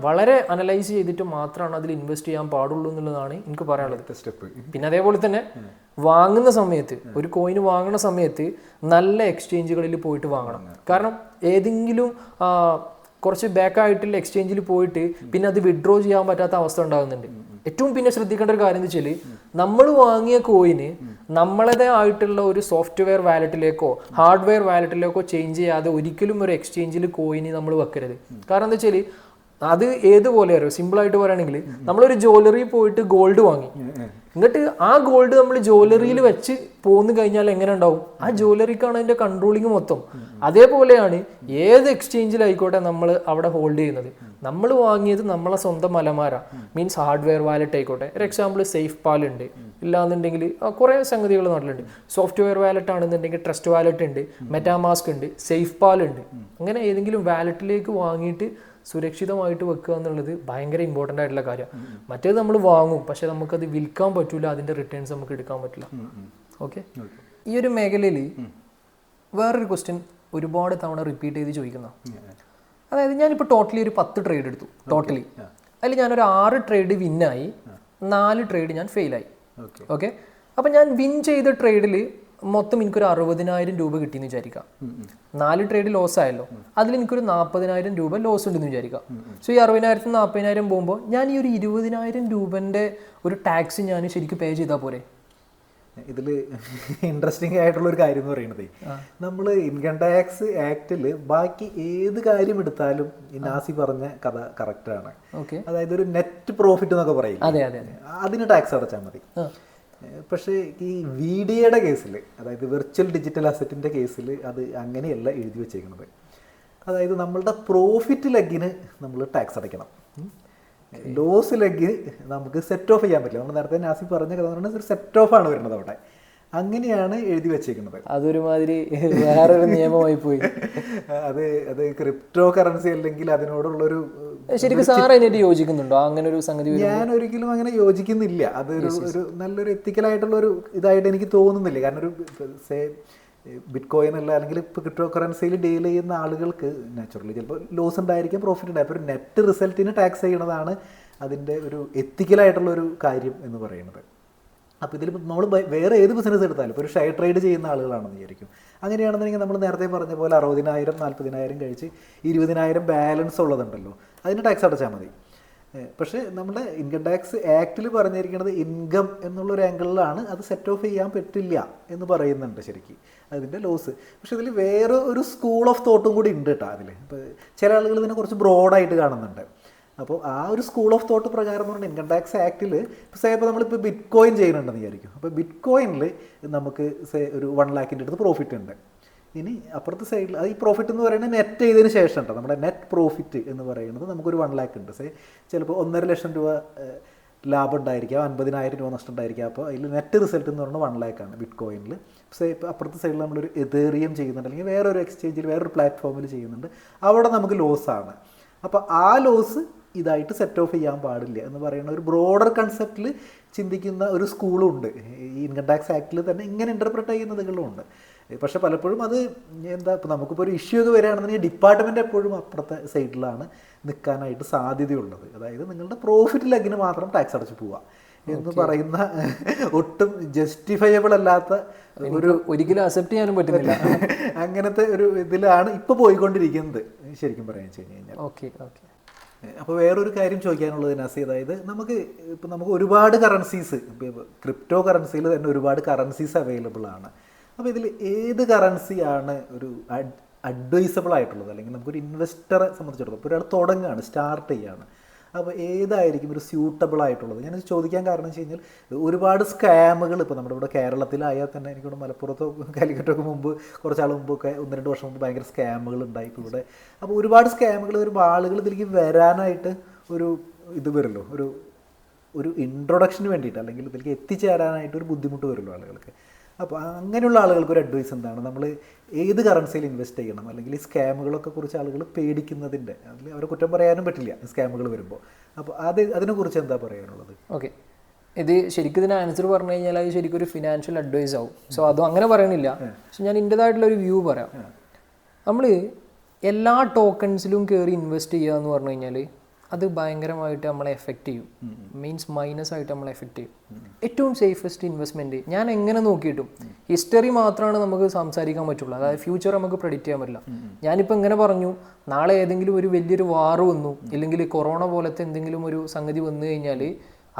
വളരെ അനലൈസ് ചെയ്തിട്ട് മാത്രമാണ് അതിൽ ഇൻവെസ്റ്റ് ചെയ്യാൻ പാടുള്ളൂ എന്നുള്ളതാണ് എനിക്ക് പറയാനുള്ളത് സ്റ്റെപ്പ്. പിന്നെ അതേപോലെ തന്നെ വാങ്ങുന്ന സമയത്ത് ഒരു കോയിന് വാങ്ങുന്ന സമയത്ത് നല്ല എക്സ്ചേഞ്ചുകളിൽ പോയിട്ട് വാങ്ങണം. കാരണം ഏതെങ്കിലും കുറച്ച് ബാക്കായിട്ടുള്ള എക്സ്ചേഞ്ചിൽ പോയിട്ട് പിന്നെ അത് വിഡ്രോ ചെയ്യാൻ പറ്റാത്ത അവസ്ഥ ഉണ്ടാകുന്നുണ്ട്. ഏറ്റവും പിന്നെ ശ്രദ്ധിക്കേണ്ട ഒരു കാര്യം എന്ന് വെച്ചാൽ നമ്മൾ വാങ്ങിയ കോയിന് നമ്മളതേ ആയിട്ടുള്ള ഒരു സോഫ്റ്റ്വെയർ വാലറ്റിലേക്കോ ഹാർഡ്വെയർ വാലറ്റിലേക്കോ ചേഞ്ച് ചെയ്യാതെ ഒരിക്കലും ഒരു എക്സ്ചേഞ്ചിൽ കോയിന് നമ്മൾ വെക്കരുത്. കാരണം എന്താ വെച്ചാൽ അത് ഏതുപോലെ അറിയോ, സിമ്പിളായിട്ട് പറയുകയാണെങ്കിൽ നമ്മളൊരു ജ്വല്ലറി പോയിട്ട് ഗോൾഡ് വാങ്ങി, എന്നിട്ട് ആ ഗോൾഡ് നമ്മൾ ജ്വല്ലറിയിൽ വെച്ച് പോന്നു കഴിഞ്ഞാൽ എങ്ങനെ ഉണ്ടാവും? ആ ജ്വല്ലറിക്കാണ് അതിന്റെ കൺട്രോളിങ് മൊത്തം. അതേപോലെയാണ് ഏത് എക്സ്ചേഞ്ചിലായിക്കോട്ടെ നമ്മൾ അവിടെ ഹോൾഡ് ചെയ്യുന്നത്. നമ്മൾ വാങ്ങിയത് നമ്മളെ സ്വന്തം അലമാര, മീൻസ് ഹാർഡ്വെയർ വാലറ്റ് ആയിക്കോട്ടെ. ഒരു എക്സാമ്പിൾ സേഫ് പാൽ ഉണ്ട്, ഇല്ലാന്നുണ്ടെങ്കിൽ കുറേ സംഗതികൾ നാട്ടിലുണ്ട്. സോഫ്റ്റ്വെയർ വാലറ്റ് ആണെന്നുണ്ടെങ്കിൽ ട്രസ്റ്റ് വാലറ്റ് ഉണ്ട്, മെറ്റാമാസ്ക് ഉണ്ട്, സേഫ് പാൽ ഉണ്ട്. അങ്ങനെ ഏതെങ്കിലും വാലറ്റിലേക്ക് വാങ്ങിയിട്ട് സുരക്ഷിതമായിട്ട് വെക്കുക എന്നുള്ളത് ഭയങ്കര ഇമ്പോർട്ടൻ്റ് ആയിട്ടുള്ള കാര്യമാണ്. മറ്റേത് നമ്മൾ വാങ്ങും, പക്ഷെ നമുക്കത് വിൽക്കാൻ പറ്റൂല, അതിന്റെ റിട്ടേൺസ് നമുക്ക് എടുക്കാൻ പറ്റില്ല. ഓക്കെ, ഈ ഒരു മേഖലയിൽ വേറൊരു ക്വസ്റ്റ്യൻ ഒരുപാട് തവണ റിപ്പീറ്റ് ചെയ്ത് ചോദിക്കുന്ന, അതായത് ഞാനിപ്പോൾ ടോട്ടലി ഒരു 10 ട്രേഡ് എടുത്തു ടോട്ടലി. അതിൽ ഞാനൊരു 6 ട്രേഡ് വിന്നായി, 4 ട്രേഡ് ഞാൻ ഫെയിലായി. ഓക്കെ, അപ്പം ഞാൻ വിൻ ചെയ്ത ട്രേഡിൽ മൊത്തം എനിക്കൊരു 60,000 രൂപ കിട്ടിയെന്ന് വിചാരിക്കാം. 4 ട്രേഡ് ലോസ് ആയല്ലോ, അതിൽ എനിക്കൊരു 40,000 രൂപ ലോസ് ഉണ്ടെന്ന് വിചാരിക്കാം. സോ ഈ 60,000 40,000 പോകുമ്പോൾ ഞാൻ ഈ ഒരു 20,000 രൂപൻ്റെ ഒരു ടാക്സ് ഞാൻ ശരിക്കും പേ ചെയ്താൽ പോരെ? ഇതിൽ ഇൻട്രസ്റ്റിംഗ് ആയിട്ടുള്ള ഒരു കാര്യം എന്ന് പറയുന്നത്, നമ്മൾ ഇൻകം ടാക്സ് ആക്ടിൽ ബാക്കി ഏത് കാര്യം എടുത്താലും ഈ നാസി പറഞ്ഞ കഥ കറക്റ്റാണ്. അതായത് ഒരു നെറ്റ് പ്രോഫിറ്റ് എന്നൊക്കെ പറയും, അതിന് ടാക്സ് അടച്ചാൽ മതി. പക്ഷേ ഈ VDAയുടെ കേസിൽ, അതായത് വെർച്വൽ ഡിജിറ്റൽ അസറ്റിൻ്റെ കേസിൽ അത് അങ്ങനെയല്ല എഴുതി വെച്ചേക്കുന്നത്. അതായത് നമ്മളുടെ പ്രോഫിറ്റ് ലെഗിന് നമ്മൾ ടാക്സ് അടയ്ക്കണം, ലോസ് ലെഗ് നമുക്ക് സെറ്റ് ഓഫ് ചെയ്യാൻ പറ്റില്ല. നമ്മൾ നേരത്തെ നാസി പറഞ്ഞ കഥ പറഞ്ഞാൽ ഒരു സെറ്റ് ഓഫ് ആണ് വരുന്നത് അവിടെ. അങ്ങനെയാണ് എഴുതി വെച്ചേക്കുന്നത്. അതൊരുമാതിരി വേറൊരു നിയമമായി പോയി. അത് ക്രിപ്റ്റോ കറൻസി അല്ലെങ്കിൽ അതിനോടുള്ളൊരു ശരിക്കും സാർ അതിനായിട്ട് യോജിക്കുന്നുണ്ടോ? അങ്ങനെ ഒരു സംഗതി ഞാൻ ഒരിക്കലും അങ്ങനെ യോജിക്കുന്നില്ല. അതൊരു നല്ലൊരു എത്തിക്കലായിട്ടുള്ള ഒരു ഇതായിട്ട് എനിക്ക് തോന്നുന്നില്ല. കാരണം ഒരു ബിറ്റ് കോയിൻ അല്ല അല്ലെങ്കിൽ ഇപ്പോൾ ക്രിപ്റ്റോ കറൻസിയിൽ ഡീൽ ചെയ്യുന്ന ആളുകൾക്ക് നാച്ചുറലി ചിലപ്പോൾ ലോസ് ഉണ്ടായിരിക്കും, പ്രോഫിറ്റ് ഉണ്ടായിരിക്കും. അപ്പോൾ ഒരു നെറ്റ് റിസൾട്ടിന് ടാക്സ് ചെയ്യണതാണ് അതിൻ്റെ ഒരു എത്തിക്കലായിട്ടുള്ള ഒരു കാര്യം എന്ന് പറയുന്നത്. അപ്പോൾ ഇതിൽ നമ്മൾ വേറെ ഏത് ബിസിനസ് എടുത്താലും ഇപ്പോൾ ഒരു ഷെയർ ട്രേഡ് ചെയ്യുന്ന ആളുകളാണെന്ന് വിചാരിക്കും. അങ്ങനെയാണെന്നുണ്ടെങ്കിൽ നമ്മൾ നേരത്തെ പറഞ്ഞ പോലെ 60,000 40,000 കഴിച്ച് 20,000 ബാലൻസ് ഉള്ളതുണ്ടല്ലോ, അതിന് ടാക്സ് അടച്ചാൽ മതി. പക്ഷേ നമ്മുടെ ഇൻകം ടാക്സ് ആക്ടിൽ പറഞ്ഞിരിക്കുന്നത് ഇൻകം എന്നുള്ളൊരു ആംഗിളിലാണ് അത് സെറ്റ് ഓഫ് ചെയ്യാൻ പറ്റില്ല എന്ന് പറയുന്നുണ്ട് ശരിക്കും അതിൻ്റെ ലോസ്. പക്ഷെ ഇതിൽ വേറെ ഒരു സ്കൂൾ ഓഫ് തോട്ടും കൂടി ഉണ്ട് കേട്ടോ അതിൽ. ഇപ്പോൾ ചില ആളുകൾ ഇതിനെ കുറച്ച് ബ്രോഡായിട്ട് കാണുന്നുണ്ട്. അപ്പോൾ ആ ഒരു സ്കൂൾ ഓഫ് തോട്ട് പ്രകാരം എന്ന് പറഞ്ഞാൽ ഇൻകം ടാക്സ് ആക്ടിൽ ഇപ്പോൾ നമ്മളിപ്പോൾ ബിറ്റ് കോയിൻ ചെയ്യുന്നുണ്ടെന്ന് വിചാരിക്കും. അപ്പോൾ ബിറ്റ് കോയിനിൽ നമുക്ക് ഒരു 1 lakhൻ്റെ അടുത്ത് പ്രോഫിറ്റ് ഉണ്ട്. ഇനി അപ്പുറത്തെ സൈഡിൽ അത് ഈ പ്രോഫിറ്റ് എന്ന് പറയുന്നത് നെറ്റ് ചെയ്തതിന് ശേഷം കേട്ടോ. നമ്മുടെ നെറ്റ് പ്രോഫിറ്റ് എന്ന് പറയുന്നത് നമുക്കൊരു 1 lakh ഉണ്ട്. ചിലപ്പോൾ 1.5 ലക്ഷം രൂപ ലാഭം ഉണ്ടായിരിക്കാം, 50,000 രൂപ നഷ്ടം ഉണ്ടായിരിക്കാം. അപ്പോൾ അതിൽ നെറ്റ് റിസൾട്ട് എന്ന് പറയുന്നത് 1 lakh ആണ് ബിറ്റ് കോയിനിൽ. ഇപ്പോൾ അപ്പുറത്തെ സൈഡിൽ നമ്മളൊരു എതേറിയം ചെയ്യുന്നുണ്ട്, അല്ലെങ്കിൽ വേറൊരു എക്സ്ചേഞ്ചിൽ വേറൊരു പ്ലാറ്റ്ഫോമിൽ ചെയ്യുന്നുണ്ട്, അവിടെ നമുക്ക് ലോസാണ്. അപ്പോൾ ആ ലോസ് ഇതായിട്ട് സെറ്റ് ഓഫ് ചെയ്യാൻ പാടില്ല എന്ന് പറയുന്ന ഒരു ബ്രോഡർ കൺസെപ്റ്റിൽ ചിന്തിക്കുന്ന ഒരു സ്കൂളും ഉണ്ട്. ഈ ഇൻകം ടാക്സ് ആക്ടിൽ തന്നെ ഇങ്ങനെ ഇൻ്റർപ്രറ്റ് ചെയ്യുന്നതുകളും ഉണ്ട്. പക്ഷെ പലപ്പോഴും അത് ഇപ്പോൾ നമുക്കിപ്പോൾ ഒരു ഇഷ്യൂ ഒക്കെ വരികയാണെന്നുണ്ടെങ്കിൽ ഡിപ്പാർട്ട്മെൻറ്റ് എപ്പോഴും അപ്പുറത്തെ സൈഡിലാണ് നിൽക്കാനായിട്ട് സാധ്യതയുള്ളത്. അതായത് നിങ്ങളുടെ പ്രോഫിറ്റ് ലെഗിന് മാത്രം ടാക്സ് അടച്ചു പോവുക എന്ന് പറയുന്ന ഒട്ടും ജസ്റ്റിഫയബിൾ അല്ലാത്ത ഒരിക്കലും അക്സെപ്റ്റ് ചെയ്യാനും പറ്റുന്നില്ല അങ്ങനത്തെ ഒരു ഇതിലാണ് ഇപ്പോൾ പോയിക്കൊണ്ടിരിക്കുന്നത് ശരിക്കും പറയാൻ വെച്ച് കഴിഞ്ഞാൽ. അപ്പോൾ വേറൊരു കാര്യം ചോദിക്കാനുള്ളത് നാസി, അതായത് നമുക്ക് ഒരുപാട് കറൻസീസ്, ഇപ്പോൾ ക്രിപ്റ്റോ കറൻസിയിൽ തന്നെ ഒരുപാട് കറൻസീസ് അവൈലബിൾ ആണ്. അപ്പോൾ ഇതിൽ ഏത് കറൻസിയാണ് ഒരു അഡ്വൈസബിൾ ആയിട്ടുള്ളത്, അല്ലെങ്കിൽ നമുക്കൊരു ഇൻവെസ്റ്ററെ സംബന്ധിച്ചിടത്തോളം ഇപ്പോൾ ഒരാൾ തുടങ്ങുകയാണ്, സ്റ്റാർട്ട് ചെയ്യുകയാണ്, അപ്പോൾ ഏതായിരിക്കും ഒരു സ്യൂട്ടബിൾ ആയിട്ടുള്ളത്? ഞാൻ ചോദിക്കാൻ കാരണം വെച്ച് കഴിഞ്ഞാൽ ഒരുപാട് സ്കാമുകൾ ഇപ്പോൾ നമ്മുടെ ഇവിടെ കേരളത്തിലായാൽ തന്നെ, എനിക്കിവിടെ മലപ്പുറത്തോ കാലിക്കറ്റൊക്കെ മുമ്പ് കുറച്ചാൾ മുമ്പൊക്കെ 1-2 വർഷം മുമ്പ് ഭയങ്കര സ്കാമുകൾ ഉണ്ടായി ഇപ്പോൾ ഇവിടെ. അപ്പോൾ ഒരുപാട് സ്കാമുകൾ വരുമ്പോൾ ആളുകൾ ഇതിലേക്ക് വരാനായിട്ട് ഒരു ഇത് വരുമല്ലോ, ഒരു ഇൻട്രൊഡക്ഷന് വേണ്ടിയിട്ട്, അല്ലെങ്കിൽ ഇതിലേക്ക് എത്തിച്ചേരാനായിട്ട് ഒരു ബുദ്ധിമുട്ട് വരുമല്ലോ ആളുകൾക്ക്. അപ്പോൾ അങ്ങനെയുള്ള ആളുകൾക്ക് ഒരു അഡ്വൈസ് എന്താണ്? നമ്മൾ ഏത് കറൻസിയിൽ ഇൻവെസ്റ്റ് ചെയ്യണം, അല്ലെങ്കിൽ ഈ സ്കാമുകളൊക്കെ കുറിച്ച് ആളുകൾ പേടിക്കുന്നതിൻ്റെ, അതിൽ അവരെ കുറ്റം പറയാനും പറ്റില്ല സ്കാമുകൾ വരുമ്പോൾ. അപ്പോൾ അതിനെക്കുറിച്ച് എന്താ പറയാനുള്ളത്? ഓക്കെ, ഇത് ശരിക്കും ഇതിന് ആൻസർ പറഞ്ഞു കഴിഞ്ഞാൽ അത് ശരിക്കും ഒരു ഫിനാൻഷ്യൽ അഡ്വൈസ് ആവും. സോ അതും അങ്ങനെ പറയണില്ല, പക്ഷെ ഞാൻ എൻ്റെതായിട്ടുള്ള ഒരു വ്യൂ പറയാം. നമ്മൾ എല്ലാ ടോക്കൺസിലും കയറി ഇൻവെസ്റ്റ് ചെയ്യുക എന്ന് പറഞ്ഞു കഴിഞ്ഞാൽ അത് ഭയങ്കരമായിട്ട് നമ്മളെ എഫക്റ്റ് ചെയ്യും. മീൻസ് മൈനസ് ആയിട്ട് നമ്മളെ എഫക്റ്റ് ചെയ്യും. ഏറ്റവും സേഫസ്റ്റ് ഇൻവെസ്റ്റ്മെൻറ്റ് ഞാൻ എങ്ങനെ നോക്കിയിട്ടും, ഹിസ്റ്ററി മാത്രമാണ് നമുക്ക് സംസാരിക്കാൻ പറ്റുള്ളൂ, അതായത് ഫ്യൂച്ചർ നമുക്ക് പ്രെഡിക്റ്റ് ചെയ്യാൻ പറ്റില്ല. ഞാനിപ്പോൾ എങ്ങനെ പറഞ്ഞു, നാളെ ഏതെങ്കിലും ഒരു വലിയൊരു വാറ് വന്നു, ഇല്ലെങ്കിൽ കൊറോണ പോലത്തെ എന്തെങ്കിലും ഒരു സംഗതി വന്നു കഴിഞ്ഞാൽ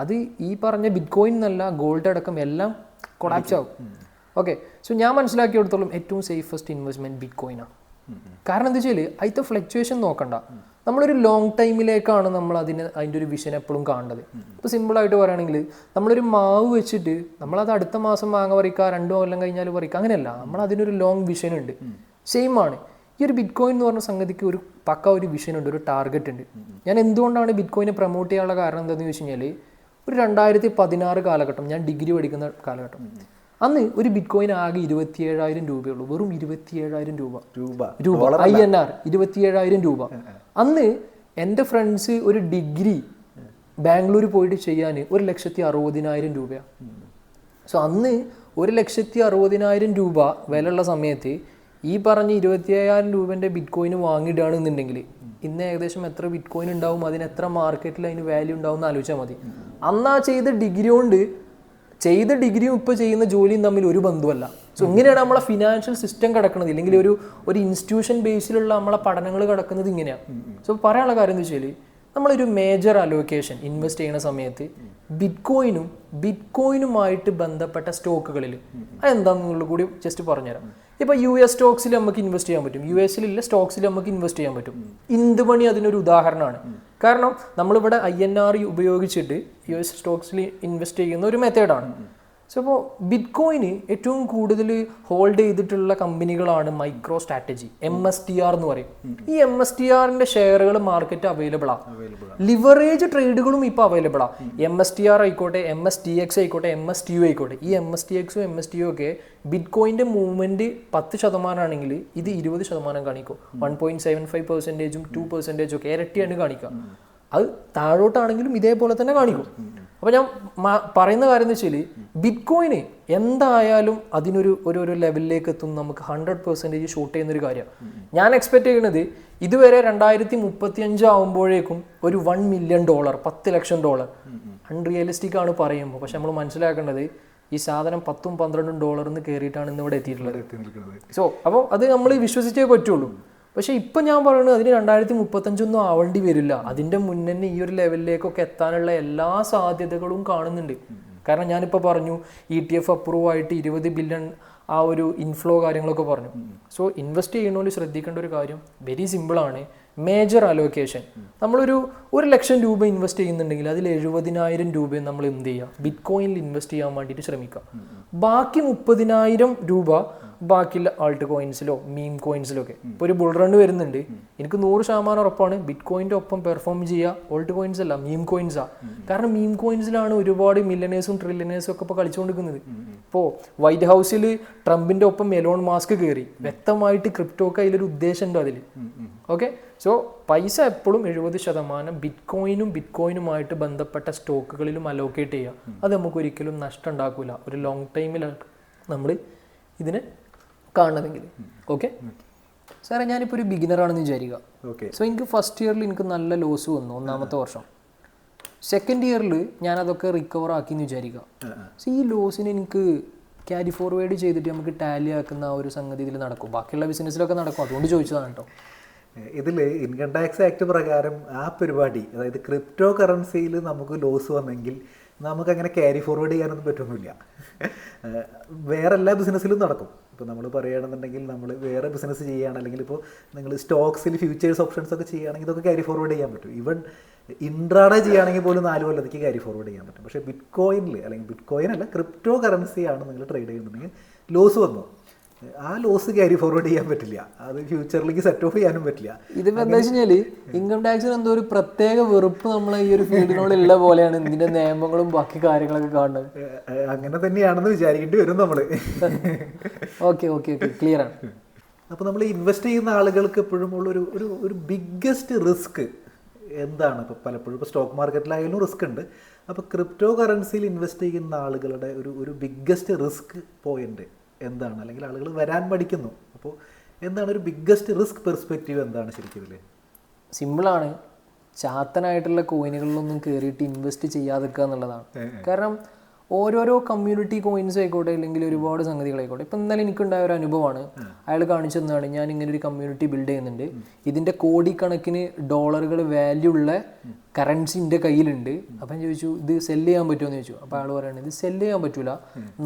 അത് ഈ പറഞ്ഞ ബിറ്റ്കോയിൻ എന്നല്ല, ഗോൾഡ് അടക്കം എല്ലാം കൊളാപ്സ് ആവും. ഓക്കെ, സോ ഞാൻ മനസ്സിലാക്കിയെടുത്തോളം ഏറ്റവും സേഫസ്റ്റ് ഇൻവെസ്റ്റ്മെൻറ്റ് ബിറ്റ്കോയിനാണ്. കാരണം എന്താ വെച്ചാൽ അതിൻ്റെ ഫ്ലക്ച്വേഷൻ നോക്കണ്ട, നമ്മളൊരു ലോങ് ടൈമിലേക്കാണ് നമ്മൾ അതിൻ്റെ ഒരു വിഷൻ എപ്പോഴും കാണേണ്ടത്. ഇപ്പോൾ സിമ്പിളായിട്ട് പറയുകയാണെങ്കിൽ നമ്മളൊരു മാവ് വെച്ചിട്ട് നമ്മളത് അടുത്ത മാസം മാങ്ങ പറിക്കുക, 2 കൊല്ലം കഴിഞ്ഞാൽ പറിക്കുക, അങ്ങനെയല്ല. നമ്മൾ അതിനൊരു ലോങ് വിഷൻ ഉണ്ട്. സെയിം ആണ് ഈ ഒരു ബിറ്റ്കോയിൻ എന്ന് പറഞ്ഞ സംഗതിക്ക് ഒരു പക്ക ഒരു വിഷൻ ഉണ്ട്, ഒരു ടാർഗറ്റ് ഉണ്ട്. ഞാൻ എന്തുകൊണ്ടാണ് ബിറ്റ്കോയിനെ പ്രൊമോട്ട് ചെയ്യാനുള്ള കാരണം എന്താണെന്ന് ചോദിച്ചു കഴിഞ്ഞാൽ, ഒരു 2016 കാലഘട്ടം, ഞാൻ ഡിഗ്രി പഠിക്കുന്ന കാലഘട്ടം, അന്ന് ഒരു ബിറ്റ്കോയിൻ ആകെ 27,000 രൂപയുള്ളൂ. വെറും 27,000 രൂപ INR 27,000 രൂപ. അന്ന് എൻ്റെ ഫ്രണ്ട്സ് ഒരു ഡിഗ്രി ബാംഗ്ലൂർ പോയിട്ട് ചെയ്യാൻ 1,60,000 രൂപയാണ്. സോ അന്ന് 1,60,000 രൂപ വിലയുള്ള സമയത്ത് ഈ പറഞ്ഞ 27,000 രൂപേൻ്റെ ബിറ്റ്കോയിന് വാങ്ങിയിടുകയാണെന്നുണ്ടെങ്കിൽ ഇന്ന് ഏകദേശം എത്ര ബിറ്റ്കോയിൻ ഉണ്ടാവും, അതിന് എത്ര മാർക്കറ്റിൽ അതിന് വാല്യൂ ഉണ്ടാവും എന്ന് ആലോചിച്ചാൽ മതി. അന്ന് ആ ചെയ്ത ഡിഗ്രിയും ഇപ്പോൾ ചെയ്യുന്ന ജോലിയും തമ്മിൽ ഒരു ബന്ധമല്ല. സോ ഇങ്ങനെയാണ് നമ്മളെ ഫിനാൻഷ്യൽ സിസ്റ്റം കിടക്കുന്നത്, ഇല്ലെങ്കിൽ ഒരു ഇൻസ്റ്റിറ്റ്യൂഷൻ ബേസിലുള്ള നമ്മളെ പഠനങ്ങൾ കിടക്കുന്നത് ഇങ്ങനെയാണ്. സോ പറയാനുള്ള കാര്യം എന്ന് വെച്ചാൽ, നമ്മളൊരു മേജർ അലോക്കേഷൻ ഇൻവെസ്റ്റ് ചെയ്യുന്ന സമയത്ത് ബിറ്റ്കോയിനുമായിട്ട് ബന്ധപ്പെട്ട സ്റ്റോക്കുകളിൽ അതെന്താണെന്നുള്ള കൂടി ജസ്റ്റ് പറഞ്ഞുതരാം. ഇപ്പോൾ US സ്റ്റോക്സിൽ നമുക്ക് ഇൻവെസ്റ്റ് ചെയ്യാൻ പറ്റും, US സ്റ്റോക്സിൽ നമുക്ക് ഇൻവെസ്റ്റ് ചെയ്യാൻ പറ്റും. ഇന്ത്മണി അതിനൊരു ഉദാഹരണമാണ്. കാരണം നമ്മളിവിടെ INR ഉപയോഗിച്ചിട്ട് US സ്റ്റോക്സിൽ ഇൻവെസ്റ്റ് ചെയ്യുന്ന ഒരു മെത്തേഡാണ്. സോ അപ്പോൾ ബിറ്റ്കോയിന് ഏറ്റവും കൂടുതൽ ഹോൾഡ് ചെയ്തിട്ടുള്ള കമ്പനികളാണ് മൈക്രോ സ്ട്രാറ്റജി, MSTR എന്ന് പറയും. ഈ MSTRന്റെ ഷെയറുകൾ മാർക്കറ്റ് അവൈലബിളാണ്. ലിവറേജ് ട്രേഡുകളും ഇപ്പോൾ അവൈലബിളാണ്. MSTR ആയിക്കോട്ടെ, MSTX ആയിക്കോട്ടെ, MSTU ആയിക്കോട്ടെ. ഈ MSTXും MSTU ഒക്കെ ബിറ്റ്കോയിൻ്റെ മൂവ്മെൻറ്റ് 10% ആണെങ്കിൽ ഇത് 20% കാണിക്കും. 1.75%, 2% ഒക്കെ ഇരട്ടിയാണ് കാണിക്കുക. അത് താഴോട്ടാണെങ്കിലും ഇതേപോലെ തന്നെ കാണിക്കും. അപ്പോൾ ഞാൻ പറയുന്ന കാര്യം എന്ന് വെച്ചാൽ, ബിറ്റ്കോയിന് എന്തായാലും ഒരു ലെവലിലേക്ക് എത്തും നമുക്ക് 100% ഷോർട്ട് ചെയ്യുന്നൊരു കാര്യമാണ്. ഞാൻ എക്സ്പെക്ട് ചെയ്യുന്നത് ഇതുവരെ 2035 ആകുമ്പോഴേക്കും ഒരു $1 മില്യൺ, $10 ലക്ഷം അൺറിയലിസ്റ്റിക് ആണ് പറയുമ്പോൾ. പക്ഷെ നമ്മൾ മനസ്സിലാക്കേണ്ടത് ഈ സാധനം $10-12 കയറിയിട്ടാണ് ഇന്ന് ഇവിടെ എത്തിയിട്ടുള്ളത്. സോ അപ്പോൾ അത് നമ്മൾ വിശ്വസിച്ചേ പറ്റുള്ളൂ. പക്ഷേ ഇപ്പം ഞാൻ പറയുന്നത് അതിന് 2035 ആവേണ്ടി വരില്ല. അതിൻ്റെ മുന്നേ ഈ ഒരു ലെവലിലേക്കൊക്കെ എത്താനുള്ള എല്ലാ സാധ്യതകളും കാണുന്നുണ്ട്. കാരണം ഞാനിപ്പോൾ പറഞ്ഞു ETF അപ്രൂവ് ആയിട്ട് 20 ബില്യൺ ആ ഒരു ഇൻഫ്ലോ കാര്യങ്ങളൊക്കെ പറഞ്ഞു. സോ ഇൻവെസ്റ്റ് ചെയ്യുന്നതിൽ ശ്രദ്ധിക്കേണ്ട ഒരു കാര്യം വെരി സിമ്പിളാണ്. മേജർ അലോക്കേഷൻ, നമ്മളൊരു 1 ലക്ഷം രൂപ ഇൻവെസ്റ്റ് ചെയ്യുന്നുണ്ടെങ്കിൽ അതിൽ 70,000 രൂപയും നമ്മൾ എന്ത് ചെയ്യുക, ബിറ്റ്കോയിനിൽ ഇൻവെസ്റ്റ് ചെയ്യാൻ വേണ്ടിയിട്ട് ശ്രമിക്കുക. ബാക്കി 30,000 രൂപ ബാക്കിയുള്ള ആൾട്ട് കോയിൻസിലോ മീം കോയിൻസിലോ ഒക്കെ. ഇപ്പോൾ ഒരു ബുൾ റൺ വരുന്നുണ്ട്, എനിക്ക് 100% ഉറപ്പാണ് ബിറ്റ്കോയിൻ്റെ ഒപ്പം പെർഫോം ചെയ്യുക ഓൾട്ട് കോയിൻസ് അല്ല, മീം കോയിൻസാണ്. കാരണം മീം കോയിൻസിലാണ് ഒരുപാട് മില്യനേഴ്സും ട്രില്യനേഴ്സും ഒക്കെ ഇപ്പോൾ കളിച്ചുകൊണ്ടിരിക്കുന്നത്. ഇപ്പോൾ വൈറ്റ് ഹൗസിൽ ട്രംപിൻ്റെ ഒപ്പം എലോൺ മാസ്ക് കയറി, വ്യക്തമായിട്ട് ക്രിപ്റ്റോക്ക് അതിലൊരു ഉദ്ദേശം ഉണ്ട് അതിൽ. ഓക്കെ, സോ പൈസ എപ്പോഴും 70% ബിറ്റ്കോയിനുമായിട്ട് ബന്ധപ്പെട്ട സ്റ്റോക്കുകളിലും അലോക്കേറ്റ് ചെയ്യുക. അത് നമുക്ക് ഒരിക്കലും നഷ്ടം ഉണ്ടാക്കില്ല ഒരു ലോങ് ടൈമിലാണ് നമ്മൾ ഇതിനെ കാണുന്നതെങ്കിൽ. ഓക്കെ സാറേ, ഞാനിപ്പോൾ ഒരു ബിഗിനറാണെന്ന് വിചാരിക്കുക. സോ എനിക്ക് ഫസ്റ്റ് ഇയറിൽ എനിക്ക് നല്ല ലോസ് വന്നു, 1ാമത്തെ വർഷം. സെക്കൻഡ് ഇയറിൽ ഞാനതൊക്കെ റിക്കവർ ആക്കിയെന്ന് വിചാരിക്കുക. സോ ഈ ലോസിന് എനിക്ക് ക്യാരി ഫോർവേഡ് ചെയ്തിട്ട് നമുക്ക് ടാലി ആക്കുന്ന ആ ഒരു സംഗതി ഇതിൽ നടക്കും, ബാക്കിയുള്ള ബിസിനസ്സിലൊക്കെ നടക്കും. അതുകൊണ്ട് ചോദിച്ചതാണ് കേട്ടോ. ഇതിൽ ഇൻകം ടാക്സ് ആക്ട് പ്രകാരം ആ പരിപാടി, അതായത് ക്രിപ്റ്റോ കറൻസിയിൽ നമുക്ക് ലോസ് വന്നെങ്കിൽ നമുക്കങ്ങനെ ക്യാരി ഫോർവേഡ് ചെയ്യാനൊന്നും പറ്റൊന്നുമില്ല. വേറെ എല്ലാ ബിസിനസ്സിലും നടക്കും. ഇപ്പോൾ നമ്മൾ പറയുകയാണെന്നുണ്ടെങ്കിൽ നമ്മൾ വേറെ ബിസിനസ് ചെയ്യുകയാണ്, അല്ലെങ്കിൽ ഇപ്പോൾ നിങ്ങൾ സ്റ്റോക്സിൽ ഫ്യൂച്ചേഴ്സ് ഓപ്ഷൻസ് ഒക്കെ ചെയ്യുകയാണെങ്കിൽ ഇതൊക്കെ ക്യാരി ഫോർവേഡ് ചെയ്യാൻ പറ്റും. ഈവൻ ഇൻട്രാഡേ ചെയ്യുകയാണെങ്കിൽ പോലും 4 കൊല്ലത്തേക്ക് ക്യാരി ഫോർവേഡ് ചെയ്യാൻ പറ്റും. പക്ഷേ ബിറ്റ്കോയിനിൽ, അല്ലെങ്കിൽ ബിറ്റ്കോയിൻ അല്ല, ക്രിപ്റ്റോ കറൻസിയാണ് നിങ്ങൾ ട്രേഡ് ചെയ്യുന്നുണ്ടെങ്കിൽ ലോസ് വന്നു, ആ ലോസ് ക്യാരി ഫോർവേഡ് ചെയ്യാൻ പറ്റില്ല, അത് ഫ്യൂച്ചറിലേക്ക് സെറ്റ് ഓഫ് ചെയ്യാനും പറ്റില്ല. ഇതിപ്പോ എന്താ വെച്ച് കഴിഞ്ഞാല് ഇൻകം ടാക്സിന് എന്തോ ഒരു പ്രത്യേക വെറുപ്പ് നമ്മളെ ഈ ഒരു ഫീൽഡിനോടുള്ള പോലെയാണ് ഇതിന്റെ നിയമങ്ങളും ബാക്കി കാര്യങ്ങളൊക്കെ കാണുന്നത്. അങ്ങനെ തന്നെയാണെന്ന് വിചാരിക്കേണ്ടി വരും നമ്മള്. ഓക്കെ ഓക്കെ ഓക്കെ, ക്ലിയർ ആണ്. അപ്പോൾ നമ്മൾ ഇൻവെസ്റ്റ് ചെയ്യുന്ന ആളുകൾക്ക് എപ്പോഴും ഉള്ള ഒരു ബിഗ്ഗസ്റ്റ് റിസ്ക് എന്താണ്? ഇപ്പോൾ പലപ്പോഴും ഇപ്പോൾ സ്റ്റോക്ക് മാർക്കറ്റിലായാലും റിസ്ക് ഉണ്ട്. അപ്പോൾ ക്രിപ്റ്റോ കറൻസിയിൽ ഇൻവെസ്റ്റ് ചെയ്യുന്ന ആളുകളുടെ ഒരു ബിഗ്ഗസ്റ്റ് റിസ്ക് പോയിന്റ് എന്താണ്? അല്ലെങ്കിൽ ആളുകൾ വരാൻ പഠിക്കുന്നു. അപ്പോൾ എന്താണ് ഒരു ബിഗ്ഗസ്റ്റ് റിസ്ക് പെർസ്പെക്റ്റീവ് എന്താണ് ശരിക്കും ഇതിൽ? സിമ്പിളാണ്, ചാത്തനായിട്ടുള്ള കോയിനുകളിലൊന്നും കയറിയിട്ട് ഇൻവെസ്റ്റ് ചെയ്യാതിരിക്കുക എന്നുള്ളതാണ്. കാരണം ഓരോരോ കമ്മ്യൂണിറ്റി കോയിൻസ് ആയിക്കോട്ടെ, അല്ലെങ്കിൽ ഒരുപാട് സംഗതികളായിക്കോട്ടെ. ഇപ്പം ഇന്നലെ എനിക്കുണ്ടായ ഒരു അനുഭവമാണ്. അയാൾ കാണിച്ചു തന്നതാണ്, ഞാൻ ഇങ്ങനെ ഒരു കമ്മ്യൂണിറ്റി ബിൽഡ് ചെയ്യുന്നുണ്ട്, ഇതിൻ്റെ കോടിക്കണക്കിന് ഡോളറുകൾ വാല്യൂ ഉള്ള കറൻസി എൻ്റെ കയ്യിലുണ്ട്. അപ്പം ഞാൻ ചോദിച്ചു ഇത് സെല്ല് ചെയ്യാൻ പറ്റുമോ എന്ന് ചോദിച്ചു. അപ്പോൾ അയാൾ പറയുന്നത് ഇത് സെല്ല് ചെയ്യാൻ പറ്റില്ല,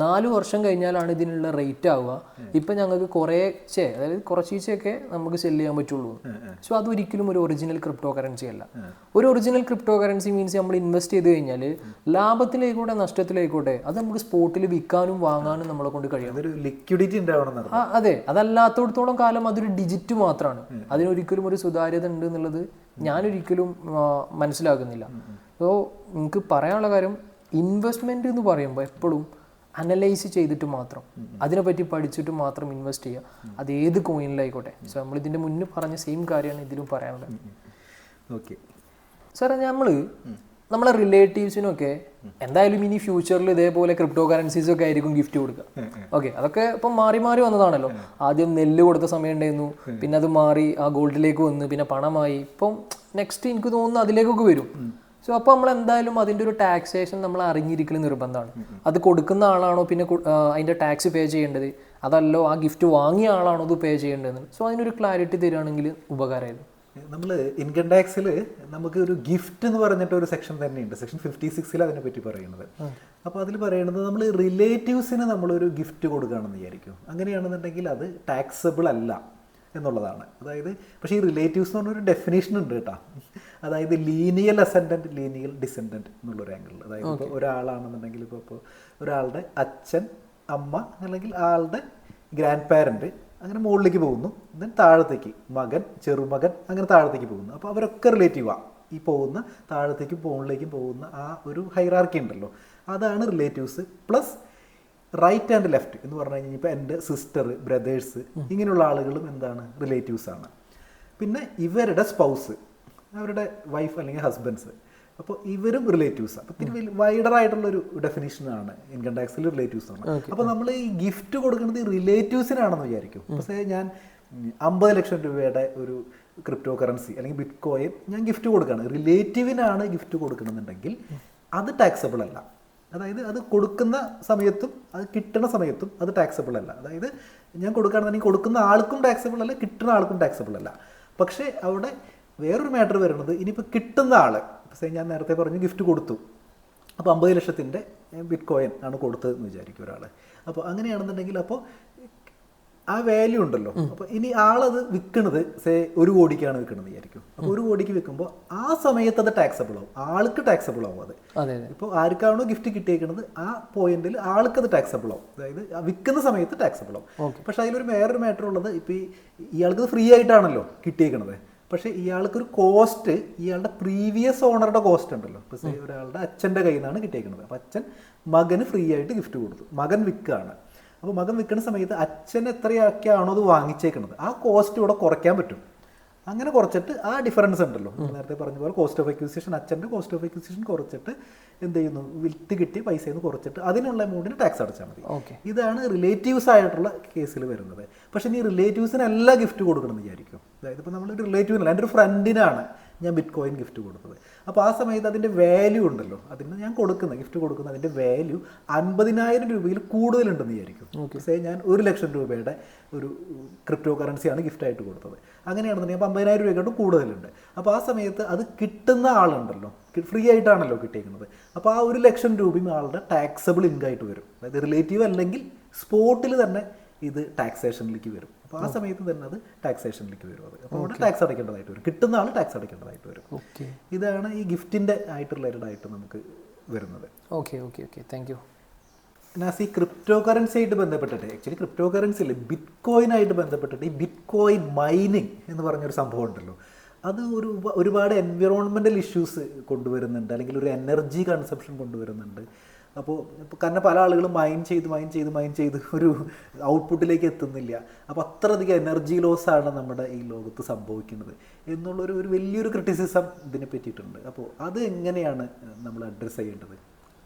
4 വർഷം കഴിഞ്ഞാലാണ് ഇതിനുള്ള റേറ്റ് ആവുക. ഇപ്പം ഞങ്ങൾക്ക് അതായത് കുറച്ചൊക്കെ നമുക്ക് സെല്ല് ചെയ്യാൻ പറ്റുള്ളൂ. സോ അതൊരിക്കലും ഒരു ഒറിജിനൽ ക്രിപ്റ്റോ കറൻസി അല്ല. ഒരു ഒറിജിനൽ ക്രിപ്റ്റോ കറൻസി മീൻസ് നമ്മൾ ഇൻവെസ്റ്റ് ചെയ്ത് കഴിഞ്ഞാൽ ലാഭത്തിലായിക്കോട്ടെ നഷ്ടത്തിലായിക്കോട്ടെ അത് നമുക്ക് സ്പോട്ടിൽ വിൽക്കാനും വാങ്ങാനും നമ്മളെ കൊണ്ട് കഴിയും. ലിക്വിഡിറ്റി ഉണ്ടാവണം. അതെ, അതല്ലാത്തടത്തോളം കാലം അതൊരു ഡിജിറ്റ് മാത്രമാണ്. അതിനൊരിക്കലും ഒരു സുതാര്യത ഉണ്ട് എന്നുള്ളത് ഞാനൊരിക്കലും മനസ്സിലാക്കുന്നില്ല. സോ എനിക്ക് പറയാനുള്ള കാര്യം, ഇൻവെസ്റ്റ്മെൻറ്റ് എന്ന് പറയുമ്പോൾ എപ്പോഴും അനലൈസ് ചെയ്തിട്ട് മാത്രം, അതിനെപ്പറ്റി പഠിച്ചിട്ട് മാത്രം ഇൻവെസ്റ്റ് ചെയ്യുക. അത് ഏത് കോയിനിലായിക്കോട്ടെ. സോ നമ്മളിതിൻ്റെ മുന്നേ പറഞ്ഞ സെയിം കാര്യമാണ് ഇതിലും പറയാനുള്ളത്. ഓക്കെ സാറേ, നമ്മളെ റിലേറ്റീവ്സിനൊക്കെ എന്തായാലും ഇനി ഫ്യൂച്ചറിൽ ഇതേപോലെ ക്രിപ്റ്റോ കറൻസീസ് ഒക്കെ ആയിരിക്കും ഗിഫ്റ്റ് കൊടുക്കുക. ഓക്കെ, അതൊക്കെ ഇപ്പം മാറി മാറി വന്നതാണല്ലോ. ആദ്യം നെല്ല് കൊടുത്ത സമയം ഉണ്ടായിരുന്നു, പിന്നെ അത് മാറി ആ ഗോൾഡിലേക്ക് വന്ന്, പിന്നെ പണമായി. ഇപ്പം നെക്സ്റ്റ് എനിക്ക് തോന്നുന്നു അതിലേക്കൊക്കെ വരും. സോ അപ്പോൾ നമ്മൾ എന്തായാലും അതിൻ്റെ ഒരു ടാക്സേഷൻ നമ്മൾ അറിഞ്ഞിരിക്കൽ നിർബന്ധമാണ്. അത് കൊടുക്കുന്ന ആളാണോ പിന്നെ അതിൻ്റെ ടാക്സ് പേ ചെയ്യേണ്ടത്, അതല്ലോ ആ ഗിഫ്റ്റ് വാങ്ങിയ ആളാണോ അത് പേ ചെയ്യേണ്ടതെന്ന്. സോ അതിനൊരു ക്ലാരിറ്റി തരികയാണെങ്കിൽ ഉപകാരമായിരുന്നു. നമ്മൾ ഇൻകം ടാക്സിൽ നമുക്ക് ഒരു ഗിഫ്റ്റ് എന്ന് പറഞ്ഞിട്ട് ഒരു സെക്ഷൻ തന്നെയുണ്ട്, സെക്ഷൻ 56 അതിനെ പറ്റി പറയുന്നത്. അപ്പോൾ അതിൽ പറയുന്നത് നമ്മൾ റിലേറ്റീവ്സിന് നമ്മളൊരു ഗിഫ്റ്റ് കൊടുക്കുകയാണെന്ന് വിചാരിക്കും. അങ്ങനെയാണെന്നുണ്ടെങ്കിൽ അത് ടാക്സബിൾ അല്ല എന്നുള്ളതാണ്. അതായത് പക്ഷേ ഈ റിലേറ്റീവ്സ് എന്ന് പറഞ്ഞൊരു ഡെഫിനേഷൻ ഉണ്ട് കേട്ടോ. അതായത് ലീനിയൽ അസെൻഡൻറ്റ്, ലീനിയൽ ഡിസെൻഡൻറ്റ് എന്നുള്ളൊരു ആംഗിളിൽ. അതായത് ഇപ്പോൾ ഒരാളാണെന്നുണ്ടെങ്കിൽ ഇപ്പോൾ ഒരാളുടെ അച്ഛൻ, അമ്മ, അല്ലെങ്കിൽ ആളുടെ ഗ്രാൻഡ് പാരൻറ്റ് അങ്ങനെ മുകളിലേക്ക് പോകുന്നു. ദെൻ താഴത്തേക്ക് മകൻ, ചെറുമകൻ, അങ്ങനെ താഴത്തേക്ക് പോകുന്നു. അപ്പോൾ അവരൊക്കെ റിലേറ്റീവാണ്. ഈ പോകുന്ന താഴത്തേക്കും മുകളിലേക്കും പോകുന്ന ആ ഒരു ഹൈറാർക്കി ഉണ്ടല്ലോ, അതാണ് relatives. Plus right and left എന്ന് പറഞ്ഞു കഴിഞ്ഞാൽ ഇപ്പോൾ എൻ്റെ സിസ്റ്റർ, ബ്രദേഴ്സ്, ഇങ്ങനെയുള്ള ആളുകളും എന്താണ് റിലേറ്റീവ്സ് ആണ്. പിന്നെ ഇവരുടെ സ്പൗസ്, അവരുടെ വൈഫ് അല്ലെങ്കിൽ ഹസ്ബൻഡ്സ്, അപ്പോൾ ഇവരും റിലേറ്റീവ്സ്. അപ്പോൾ ഇത്തിരി വൈഡർ ആയിട്ടുള്ളൊരു ഡെഫിനേഷനാണ് ഇൻകം ടാക്സിൽ റിലേറ്റീവ്സ് ആണ്. അപ്പോൾ നമ്മൾ ഈ ഗിഫ്റ്റ് കൊടുക്കുന്നത് റിലേറ്റീവ്സിനാണെന്ന് വിചാരിക്കും. പക്ഷേ ഞാൻ 50 ലക്ഷം രൂപയുടെ ഒരു ക്രിപ്റ്റോ കറൻസി അല്ലെങ്കിൽ ബിറ്റ് കോയിൻ ഞാൻ ഗിഫ്റ്റ് കൊടുക്കുകയാണ്, റിലേറ്റീവിനാണ് ഗിഫ്റ്റ് കൊടുക്കണമെന്നുണ്ടെങ്കിൽ അത് ടാക്സബിൾ അല്ല. അതായത് അത് കൊടുക്കുന്ന സമയത്തും അത് കിട്ടുന്ന സമയത്തും അത് ടാക്സബിൾ അല്ല. അതായത് ഞാൻ കൊടുക്കുകയാണെന്നുണ്ടെങ്കിൽ കൊടുക്കുന്ന ആൾക്കും ടാക്സബിൾ അല്ല, കിട്ടുന്ന ആൾക്കും ടാക്സബിൾ അല്ല. പക്ഷേ അവിടെ വേറൊരു മാറ്റർ വരുന്നത്, ഇനിയിപ്പോൾ കിട്ടുന്ന ആൾ, ഞാൻ നേരത്തെ പറഞ്ഞു ഗിഫ്റ്റ് കൊടുത്തു, അപ്പോൾ 50 ലക്ഷത്തിൻ്റെ ബിറ്റ് കോയിൻ ആണ് കൊടുത്തതെന്ന് വിചാരിക്കും ഒരാൾ. അപ്പോൾ അങ്ങനെയാണെന്നുണ്ടെങ്കിൽ അപ്പോൾ ആ വാല്യൂ ഉണ്ടല്ലോ. അപ്പോൾ ഇനി ആളത് വിൽക്കുന്നത് 1 കോടിക്കാണ് വിൽക്കണമെന്ന് വിചാരിക്കും. അപ്പോൾ 1 കോടിക്ക് വിൽക്കുമ്പോൾ ആ സമയത്ത് അത് ടാക്സബിൾ ആവും, ആൾക്ക് ടാക്സബിൾ ആവും. അത് ഇപ്പോൾ ആർക്കാണോ ഗിഫ്റ്റ് കിട്ടിയേക്കുന്നത് ആ പോയിന്റിൽ ആൾക്കത് ടാക്സബിൾ ആവും, അതായത് വിൽക്കുന്ന സമയത്ത് ടാക്സബിൾ ആവും. പക്ഷേ അതിലൊരു വേറൊരു മാറ്റർ ഉള്ളത്, ഇപ്പോൾ ഇയാൾക്ക് ഫ്രീ ആയിട്ടാണല്ലോ കിട്ടിയേക്കുന്നത്. പക്ഷേ ഇയാൾക്കൊരു കോസ്റ്റ്, ഇയാളുടെ പ്രീവിയസ് ഓണറുടെ കോസ്റ്റ് ഉണ്ടല്ലോ. ഇപ്പോൾ ഒരാളുടെ അച്ഛൻ്റെ കയ്യിൽ നിന്നാണ് കിട്ടിയേക്കുന്നത്. അപ്പോൾ അച്ഛൻ മകന് ഫ്രീ ആയിട്ട് ഗിഫ്റ്റ് കൊടുത്തു, മകൻ വിൽക്കുകയാണ്. അപ്പോൾ മകൻ വിൽക്കുന്ന സമയത്ത് അച്ഛൻ എത്രയൊക്കെയാണോ അത് വാങ്ങിച്ചേക്കുന്നത് ആ കോസ്റ്റ് ഇവിടെ കുറയ്ക്കാൻ പറ്റും. അങ്ങനെ കുറച്ചിട്ട് ആ ഡിഫറൻസ് ഉണ്ടല്ലോ, നേരത്തെ പറഞ്ഞ പോലെ കോസ്റ്റ് ഓഫ് അക്വിസിഷൻ, അച്ഛൻ്റെ കോസ്റ്റ് ഓഫ് അക്വിസിഷൻ കുറച്ചിട്ട് എന്ത് ചെയ്യുന്നു, വിറ്റ് കിട്ടിയ പൈസയിൽ നിന്ന് കുറച്ചിട്ട് അതിനുള്ള എമൗണ്ടിന് ടാക്സ് അടച്ചാൽ മതി. ഇതാണ് റിലേറ്റീവ്സ് ആയിട്ടുള്ള കേസിൽ വരുന്നത്. പക്ഷേ ഈ റിലേറ്റീവ്സിനല്ല ഗിഫ്റ്റ് കൊടുക്കണമെന്ന് വിചാരിക്കും. അതായത് ഇപ്പോൾ നമ്മളൊരു റിലേറ്റീവിനല്ല, എൻ്റെ ഒരു ഫ്രണ്ടിനാണ് ഞാൻ ബിറ്റ് കോയിൻ ഗിഫ്റ്റ് കൊടുത്തത്. അപ്പോൾ ആ സമയത്ത് അതിൻ്റെ വാല്യൂ ഉണ്ടല്ലോ, അതിന് ഞാൻ ഗിഫ്റ്റ് കൊടുക്കുന്ന അതിൻ്റെ വാല്യൂ 50,000 രൂപയിൽ കൂടുതലുണ്ടെന്ന് വിചാരിക്കും. ഞാൻ 1 ലക്ഷം രൂപയുടെ ഒരു ക്രിപ്റ്റോ കറൻസിയാണ് ഗിഫ്റ്റായിട്ട് കൊടുത്തത്. അങ്ങനെയാണെന്നുണ്ടെങ്കിൽ 50,000 രൂപയെക്കാട്ടും കൂടുതലുണ്ട്. അപ്പോൾ ആ സമയത്ത് അത് കിട്ടുന്ന ആളുണ്ടല്ലോ, ഫ്രീ ആയിട്ടാണല്ലോ കിട്ടിയിരിക്കുന്നത്. അപ്പോൾ ആ 1 ലക്ഷം രൂപയും ആളുടെ ടാക്സബിൾ ഇൻകായിട്ട് വരും. അതായത് റിലേറ്റീവ് അല്ലെങ്കിൽ സ്പോട്ടിൽ തന്നെ ഇത് ടാക്സേഷനിലേക്ക് വരും. അപ്പോൾ ആ സമയത്ത് തന്നെ അത് ടാക്സേഷനിലേക്ക് വരും. അത് അപ്പോൾ അവിടെ ടാക്സ് അടയ്ക്കേണ്ടതായിട്ട് വരും, കിട്ടുന്ന ആൾ ടാക്സ് അടയ്ക്കേണ്ടതായിട്ട് വരും. ഇതാണ് ഈ ഗിഫ്റ്റിൻ്റെ ആയിട്ട് റിലേറ്റഡ് ആയിട്ട് നമുക്ക് വരുന്നത്. Okay okay okay, thank you. Nazi crypto currency ആയിട്ട് ബന്ധപ്പെട്ടിട്ട് ആക്ച്വലി ക്രിപ്റ്റോ കറൻസി അല്ലേ ബിറ്റ് കോയിനായിട്ട് ബന്ധപ്പെട്ടിട്ട് ഈ ബിറ്റ് കോയിൻ മൈനിങ് എന്ന് പറഞ്ഞൊരു സംഭവം ഉണ്ടല്ലോ, അത് ഒരുപാട് എൻവിറോൺമെൻ്റൽ ഇഷ്യൂസ് കൊണ്ടുവരുന്നുണ്ട്, അല്ലെങ്കിൽ ഒരു എനർജി കൺസപ്ഷൻ കൊണ്ടുവരുന്നുണ്ട്. അപ്പോൾ കാരണം പല ആളുകളും മൈൻ ചെയ്ത് ഒരു ഔട്ട്പുട്ടിലേക്ക് എത്തുന്നില്ല. അപ്പോൾ അത്രയധികം എനർജി ലോസാണ് നമ്മുടെ ഈ ലോകത്ത് സംഭവിക്കുന്നത് എന്നുള്ളൊരു വലിയൊരു ക്രിറ്റിസിസം ഇതിനെ പറ്റിയിട്ടുണ്ട്. അപ്പോൾ അത് എങ്ങനെയാണ് നമ്മൾ അഡ്രസ്സ് ചെയ്യേണ്ടത്?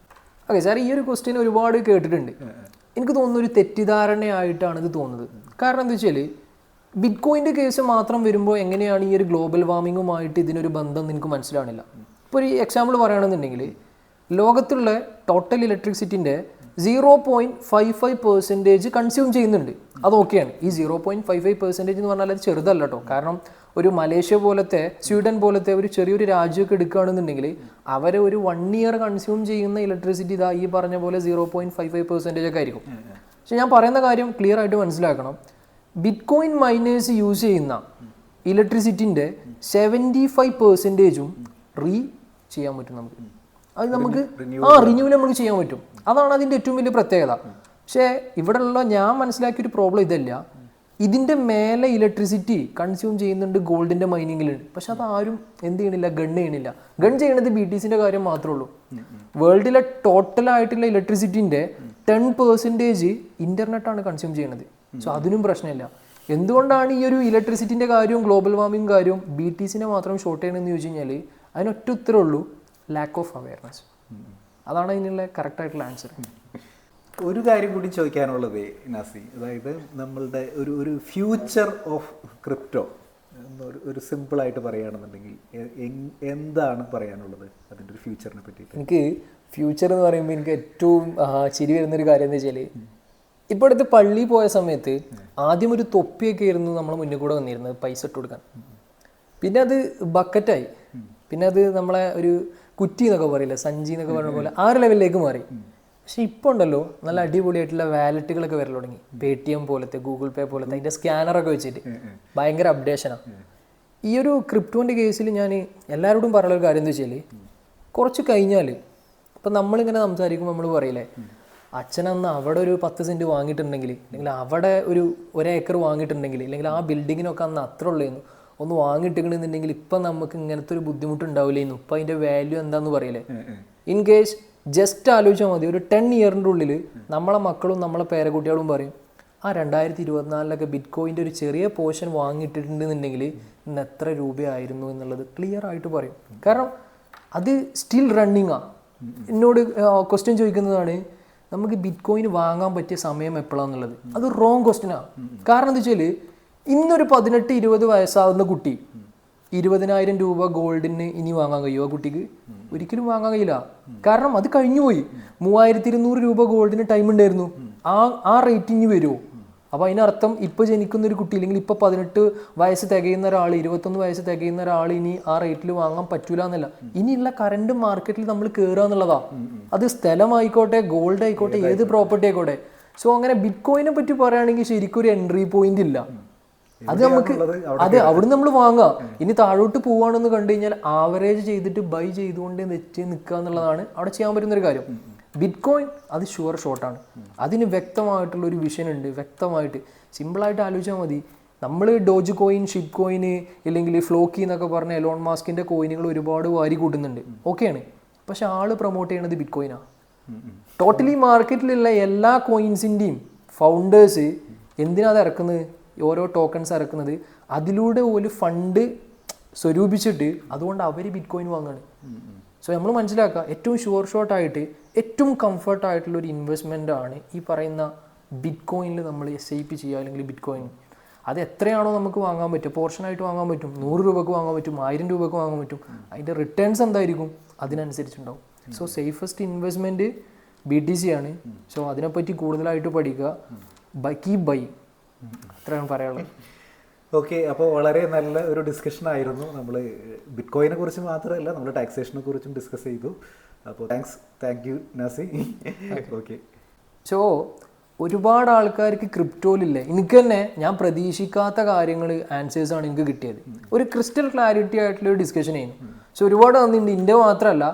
ഓക്കെ സാർ, ഈ ഒരു ക്വസ്റ്റ്യൻ ഒരുപാട് കേട്ടിട്ടുണ്ട്. എനിക്ക് തോന്നുന്ന ഒരു തെറ്റിദ്ധാരണയായിട്ടാണ് ഇത് തോന്നുന്നത്. കാരണം എന്താ വെച്ചാൽ ബിറ്റ് കോയിൻ്റെ കേസ് മാത്രം വരുമ്പോൾ എങ്ങനെയാണ് ഈ ഒരു ഗ്ലോബൽ വാർമിങ്ങുമായിട്ട് ഇതിനൊരു ബന്ധം എനിക്ക് മനസ്സിലാവണില്ല. ഇപ്പോൾ ഒരു എക്സാമ്പിൾ പറയുകയാണെന്നുണ്ടെങ്കിൽ ലോകത്തുള്ള ടോട്ടൽ ഇലക്ട്രിസിറ്റിൻ്റെ 0.55% കൺസ്യൂം ചെയ്യുന്നുണ്ട്. അത് ഓക്കെയാണ്. ഈ 0.55% എന്ന് പറഞ്ഞാൽ അത് ചെറുതല്ല കേട്ടോ. കാരണം ഒരു മലേഷ്യ പോലത്തെ സ്വീഡൻ പോലത്തെ ഒരു ചെറിയൊരു രാജ്യമൊക്കെ എടുക്കുകയാണെന്നുണ്ടെങ്കിൽ അവരെ ഒരു 1 ഇയർ കൺസ്യൂം ചെയ്യുന്ന ഇലക്ട്രിസിറ്റി ഇതാ ഈ പറഞ്ഞ പോലെ 0.55% ഒക്കെ ആയിരിക്കും. പക്ഷെ ഞാൻ പറയുന്ന കാര്യം ക്ലിയർ ആയിട്ട് മനസ്സിലാക്കണം. ബിറ്റ് കോയിൻ മൈനേഴ്സ് യൂസ് ചെയ്യുന്ന ഇലക്ട്രിസിറ്റിൻ്റെ 75%ഉം ചെയ്യാൻ പറ്റും നമുക്ക്. അത് നമുക്ക് റിന്യൂവൽ നമുക്ക് ചെയ്യാൻ പറ്റും. അതാണ് അതിൻ്റെ ഏറ്റവും വലിയ പ്രത്യേകത. പക്ഷേ ഇവിടെയുള്ള ഞാൻ മനസ്സിലാക്കിയൊരു പ്രോബ്ലം ഇതല്ല. ഇതിൻ്റെ മേലെ ഇലക്ട്രിസിറ്റി കൺസ്യൂം ചെയ്യുന്നുണ്ട് ഗോൾഡിൻ്റെ മൈനിങ്ങിലുണ്ട്. പക്ഷെ അതാരും എന്ത് ചെയ്യണില്ല, ഗൺ ചെയ്യണില്ല. ഗൺ ചെയ്യണത് BTCൻ്റെ കാര്യം മാത്രമേ ഉള്ളൂ. വേൾഡിലെ ടോട്ടലായിട്ടുള്ള ഇലക്ട്രിസിറ്റിൻ്റെ 10% ഇൻ്റർനെറ്റാണ് കൺസ്യൂം ചെയ്യണത്. സോ അതിനും പ്രശ്നമില്ല. എന്തുകൊണ്ടാണ് ഈ ഒരു ഇലക്ട്രിസിറ്റിൻ്റെ കാര്യവും ഗ്ലോബൽ വാർമിംഗ് കാര്യവും BTCനെ മാത്രം ഷോർട്ട് ചെയ്യണമെന്ന് ചോദിച്ചു കഴിഞ്ഞാൽ അതിനൊറ്റ ഉത്തരവേ ഉള്ളൂ, ലാക്ക് ഓഫ് അവയർനെസ്. അതാണ് അതിനുള്ള കറക്റ്റായിട്ടുള്ള ആൻസർ. ഒരു കാര്യം കൂടി ചോദിക്കാനുള്ളത് നാസി, അതായത് നമ്മളുടെ ഒരു ഫ്യൂച്ചർ ഓഫ് ക്രിപ്റ്റോ ഒരു സിമ്പിളായിട്ട് പറയുകയാണെന്നുണ്ടെങ്കിൽ എന്താണ് പറയാനുള്ളത് അതിൻ്റെ ഒരു ഫ്യൂച്ചറിനെ പറ്റിയിട്ട്? എനിക്ക് ഫ്യൂച്ചർ എന്ന് പറയുമ്പോൾ എനിക്ക് ഏറ്റവും ചിരി വരുന്നൊരു കാര്യം എന്താ വെച്ചാൽ, ഇപ്പോൾ അടുത്ത് പള്ളി പോയ സമയത്ത് ആദ്യം ഒരു തൊപ്പിയൊക്കെ ആയിരുന്നു നമ്മളെ മുന്നിൽ കൂടെ വന്നിരുന്നത് പൈസ ഇട്ട് കൊടുക്കാൻ. പിന്നെ അത് ബക്കറ്റായി. പിന്നെ അത് നമ്മളെ ഒരു കുറ്റി എന്നൊക്കെ പറയില്ല, സഞ്ചി എന്നൊക്കെ പറയുന്ന പോലെ ആ ഒരു ലെവലിലേക്ക് മാറി. പക്ഷെ ഇപ്പോൾ ഉണ്ടല്ലോ നല്ല അടിപൊളിയായിട്ടുള്ള വാലറ്റുകളൊക്കെ വരൽ തുടങ്ങി. Paytm പോലത്തെ, ഗൂഗിൾ പേ പോലത്തെ, അതിൻ്റെ സ്കാനറൊക്കെ വെച്ചിട്ട് ഭയങ്കര അപ്ഡേഷനാണ്. ഈ ഒരു ക്രിപ്റ്റോൻ്റെ കേസിൽ ഞാൻ എല്ലാവരോടും പറയുന്നൊരു കാര്യം എന്താ വെച്ചാൽ, കുറച്ച് കഴിഞ്ഞാൽ ഇപ്പം നമ്മളിങ്ങനെ സംസാരിക്കുമ്പോൾ നമ്മൾ പറയില്ലേ, അച്ഛനന്ന് അവിടെ ഒരു 10 സെൻറ്റ് വാങ്ങിയിട്ടുണ്ടെങ്കിൽ, അല്ലെങ്കിൽ അവിടെ ഒരു ഏക്കർ വാങ്ങിയിട്ടുണ്ടെങ്കിൽ, അല്ലെങ്കിൽ ആ ബിൽഡിങ്ങിനൊക്കെ അന്ന് അത്ര ഉള്ളതെന്നു ഒന്ന് വാങ്ങിയിട്ടിട്ടുണ്ടെന്നുണ്ടെങ്കിൽ ഇപ്പം നമുക്ക് ഇങ്ങനത്തെ ഒരു ബുദ്ധിമുട്ടുണ്ടാവില്ലേന്നു. ഇപ്പം അതിൻ്റെ വാല്യൂ എന്താണെന്ന് പറയില്ലേ. ഇൻ കേസ് ജസ്റ്റ് ആലോചിച്ചാൽ മതി, ഒരു 10 ഇയറിൻ്റെ ഉള്ളിൽ നമ്മളെ മക്കളും നമ്മളെ പേരക്കുട്ടികളും പറയും, ആ 2024 ബിറ്റ് കോയിൻ്റെ ഒരു ചെറിയ പോർഷൻ വാങ്ങിയിട്ടിട്ടുണ്ടെന്നുണ്ടെങ്കിൽ ഇന്ന് എത്ര രൂപയായിരുന്നു എന്നുള്ളത് ക്ലിയർ ആയിട്ട് പറയും. കാരണം അത് സ്റ്റിൽ റണ്ണിങ്ങാണ്. എന്നോട് ക്വസ്റ്റ്യൻ ചോദിക്കുന്നതാണ്, നമുക്ക് ബിറ്റ് കോയിൻ വാങ്ങാൻ പറ്റിയ സമയം എപ്പോഴാണെന്നുള്ളത്. അത് റോങ് ക്വസ്റ്റ്യനാണ്. കാരണം എന്താ വെച്ചാൽ ഇന്നൊരു 18-20 വയസ്സാവുന്ന കുട്ടി 20,000 രൂപ ഗോൾഡിന് ഇനി വാങ്ങാൻ കഴിയുമോ? ആ കുട്ടിക്ക് ഒരിക്കലും വാങ്ങാൻ കഴിയില്ല. കാരണം അത് കഴിഞ്ഞു പോയി. 3200 രൂപ ഗോൾഡിന് ടൈം ഉണ്ടായിരുന്നു. ആ റേറ്റ് ഇനി വരുമോ? അപ്പോൾ അതിനർത്ഥം ഇപ്പോൾ ജനിക്കുന്ന ഒരു കുട്ടി, അല്ലെങ്കിൽ ഇപ്പോൾ 18 വയസ്സ് തികയുന്ന ഒരാൾ, 21 വയസ്സ് തികയുന്ന ഒരാൾ ഇനി ആ റേറ്റിൽ വാങ്ങാൻ പറ്റൂല എന്നല്ല. ഇനിയുള്ള കറണ്ട് മാർക്കറ്റിൽ നമ്മൾ കയറുക എന്നുള്ളതാ. അത് സ്ഥലമായിക്കോട്ടെ, ഗോൾഡ് ആയിക്കോട്ടെ, ഏത് പ്രോപ്പർട്ടി ആയിക്കോട്ടെ. സോ അങ്ങനെ ബിറ്റ് കോയിനെ പറ്റി പറയുകയാണെങ്കിൽ ശരിക്കും ഒരു എൻട്രി പോയിന്റ് ഇല്ല. അത് നമുക്ക് അവിടെ നമ്മൾ വാങ്ങാം. ഇനി താഴോട്ട് പോവാണെന്ന് കണ്ടു കഴിഞ്ഞാൽ ആവറേജ് ചെയ്തിട്ട് ബൈ ചെയ്തുകൊണ്ട് വെച്ച് നിൽക്കുക എന്നുള്ളതാണ് അവിടെ ചെയ്യാൻ പറ്റുന്നൊരു കാര്യം. ബിറ്റ് കോയിൻ അത് ഷുവർ ഷോർട്ടാണ്. അതിന് വ്യക്തമായിട്ടുള്ളൊരു വിഷൻ ഉണ്ട്. വ്യക്തമായിട്ട് സിമ്പിളായിട്ട് ആലോചിച്ചാൽ മതി. നമ്മൾ ഡോജ് കോയിൻ, ഷിപ്പ് കോയിന്, ഇല്ലെങ്കിൽ ഫ്ലോക്കി എന്നൊക്കെ പറഞ്ഞ എലോൺ മാസ്കിൻ്റെ കോയിനുകൾ ഒരുപാട് വാരി കൂട്ടുന്നുണ്ട്. ഓക്കെയാണ്. പക്ഷെ ആള് പ്രൊമോട്ട് ചെയ്യണത് ബിറ്റ് കോയിനാണ്. ടോട്ടലി മാർക്കറ്റിലുള്ള എല്ലാ കോയിൻസിൻ്റെയും ഫൗണ്ടേഴ്സ് എന്തിനാണ് അത് ഇറക്കുന്നത്? ഓരോ ടോക്കൺസ് ഇറക്കുന്നത് അതിലൂടെ ഒരു ഫണ്ട് സ്വരൂപിച്ചിട്ട് അതുകൊണ്ട് അവർ ബിറ്റ് കോയിൻ വാങ്ങുകയാണ്. സോ നമ്മൾ മനസ്സിലാക്കുക, ഏറ്റവും ഷുവർ ഷോർട്ടായിട്ട് ഏറ്റവും കംഫർട്ടായിട്ടുള്ള ഒരു ഇൻവെസ്റ്റ്മെൻ്റ് ആണ് ഈ പറയുന്ന ബിറ്റ് കോയിനിൽ നമ്മൾ SIP ചെയ്യുക, അല്ലെങ്കിൽ ബിറ്റ് കോയിൻ. അത് എത്രയാണോ നമുക്ക് വാങ്ങാൻ പറ്റും, പോർഷനായിട്ട് വാങ്ങാൻ പറ്റും. 100 രൂപക്ക് വാങ്ങാൻ പറ്റും, 1000 രൂപക്ക് വാങ്ങാൻ പറ്റും. അതിൻ്റെ റിട്ടേൺസ് എന്തായിരിക്കും അതിനനുസരിച്ചുണ്ടാവും. സോ സേഫസ്റ്റ് ഇൻവെസ്റ്റ്മെൻറ്റ് BTC ആണ്. സോ അതിനെപ്പറ്റി കൂടുതലായിട്ട് പഠിക്കുക. Keep bye. അത്രയാണ് പറയാനുള്ളത്. ഓക്കെ, അപ്പോൾ വളരെ നല്ല ഒരു ഡിസ്കഷൻ ആയിരുന്നു. നമ്മൾ ബിറ്റ് കോയിനെ കുറിച്ച് മാത്രമല്ല, നമ്മൾ ടാക്സേഷനെ കുറിച്ചും ഡിസ്കസ് ചെയ്തു. അപ്പോൾ thank you Nazi. Okay. So ഒരുപാട് ആൾക്കാർക്ക് ക്രിപ്റ്റോയിലില്ലേ, എനിക്ക് തന്നെ ഞാൻ പ്രതീക്ഷിക്കാത്ത കാര്യങ്ങൾ, ആൻസേഴ്സാണ് എനിക്ക് കിട്ടിയത്. ഒരു ക്രിസ്റ്റൽ ക്ലാരിറ്റി ആയിട്ടുള്ള ഒരു ഡിസ്കഷൻ ആയിരുന്നു. സോ ഒരുപാട് നന്ദിയുണ്ട്. ഇന്ത്യ മാത്രമല്ല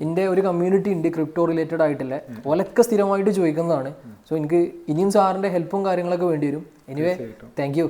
എൻ്റെ ഒരു കമ്മ്യൂണിറ്റി ഉണ്ട് ക്രിപ്റ്റോ റിലേറ്റഡ് ആയിട്ടുള്ള, ഓലൊക്കെ സ്ഥിരമായിട്ട് ചോദിക്കുന്നതാണ്. സോ എനിക്ക് ഇനിയും സാറിൻ്റെ ഹെൽപ്പും കാര്യങ്ങളൊക്കെ വേണ്ടി വരും. Anyway thank you.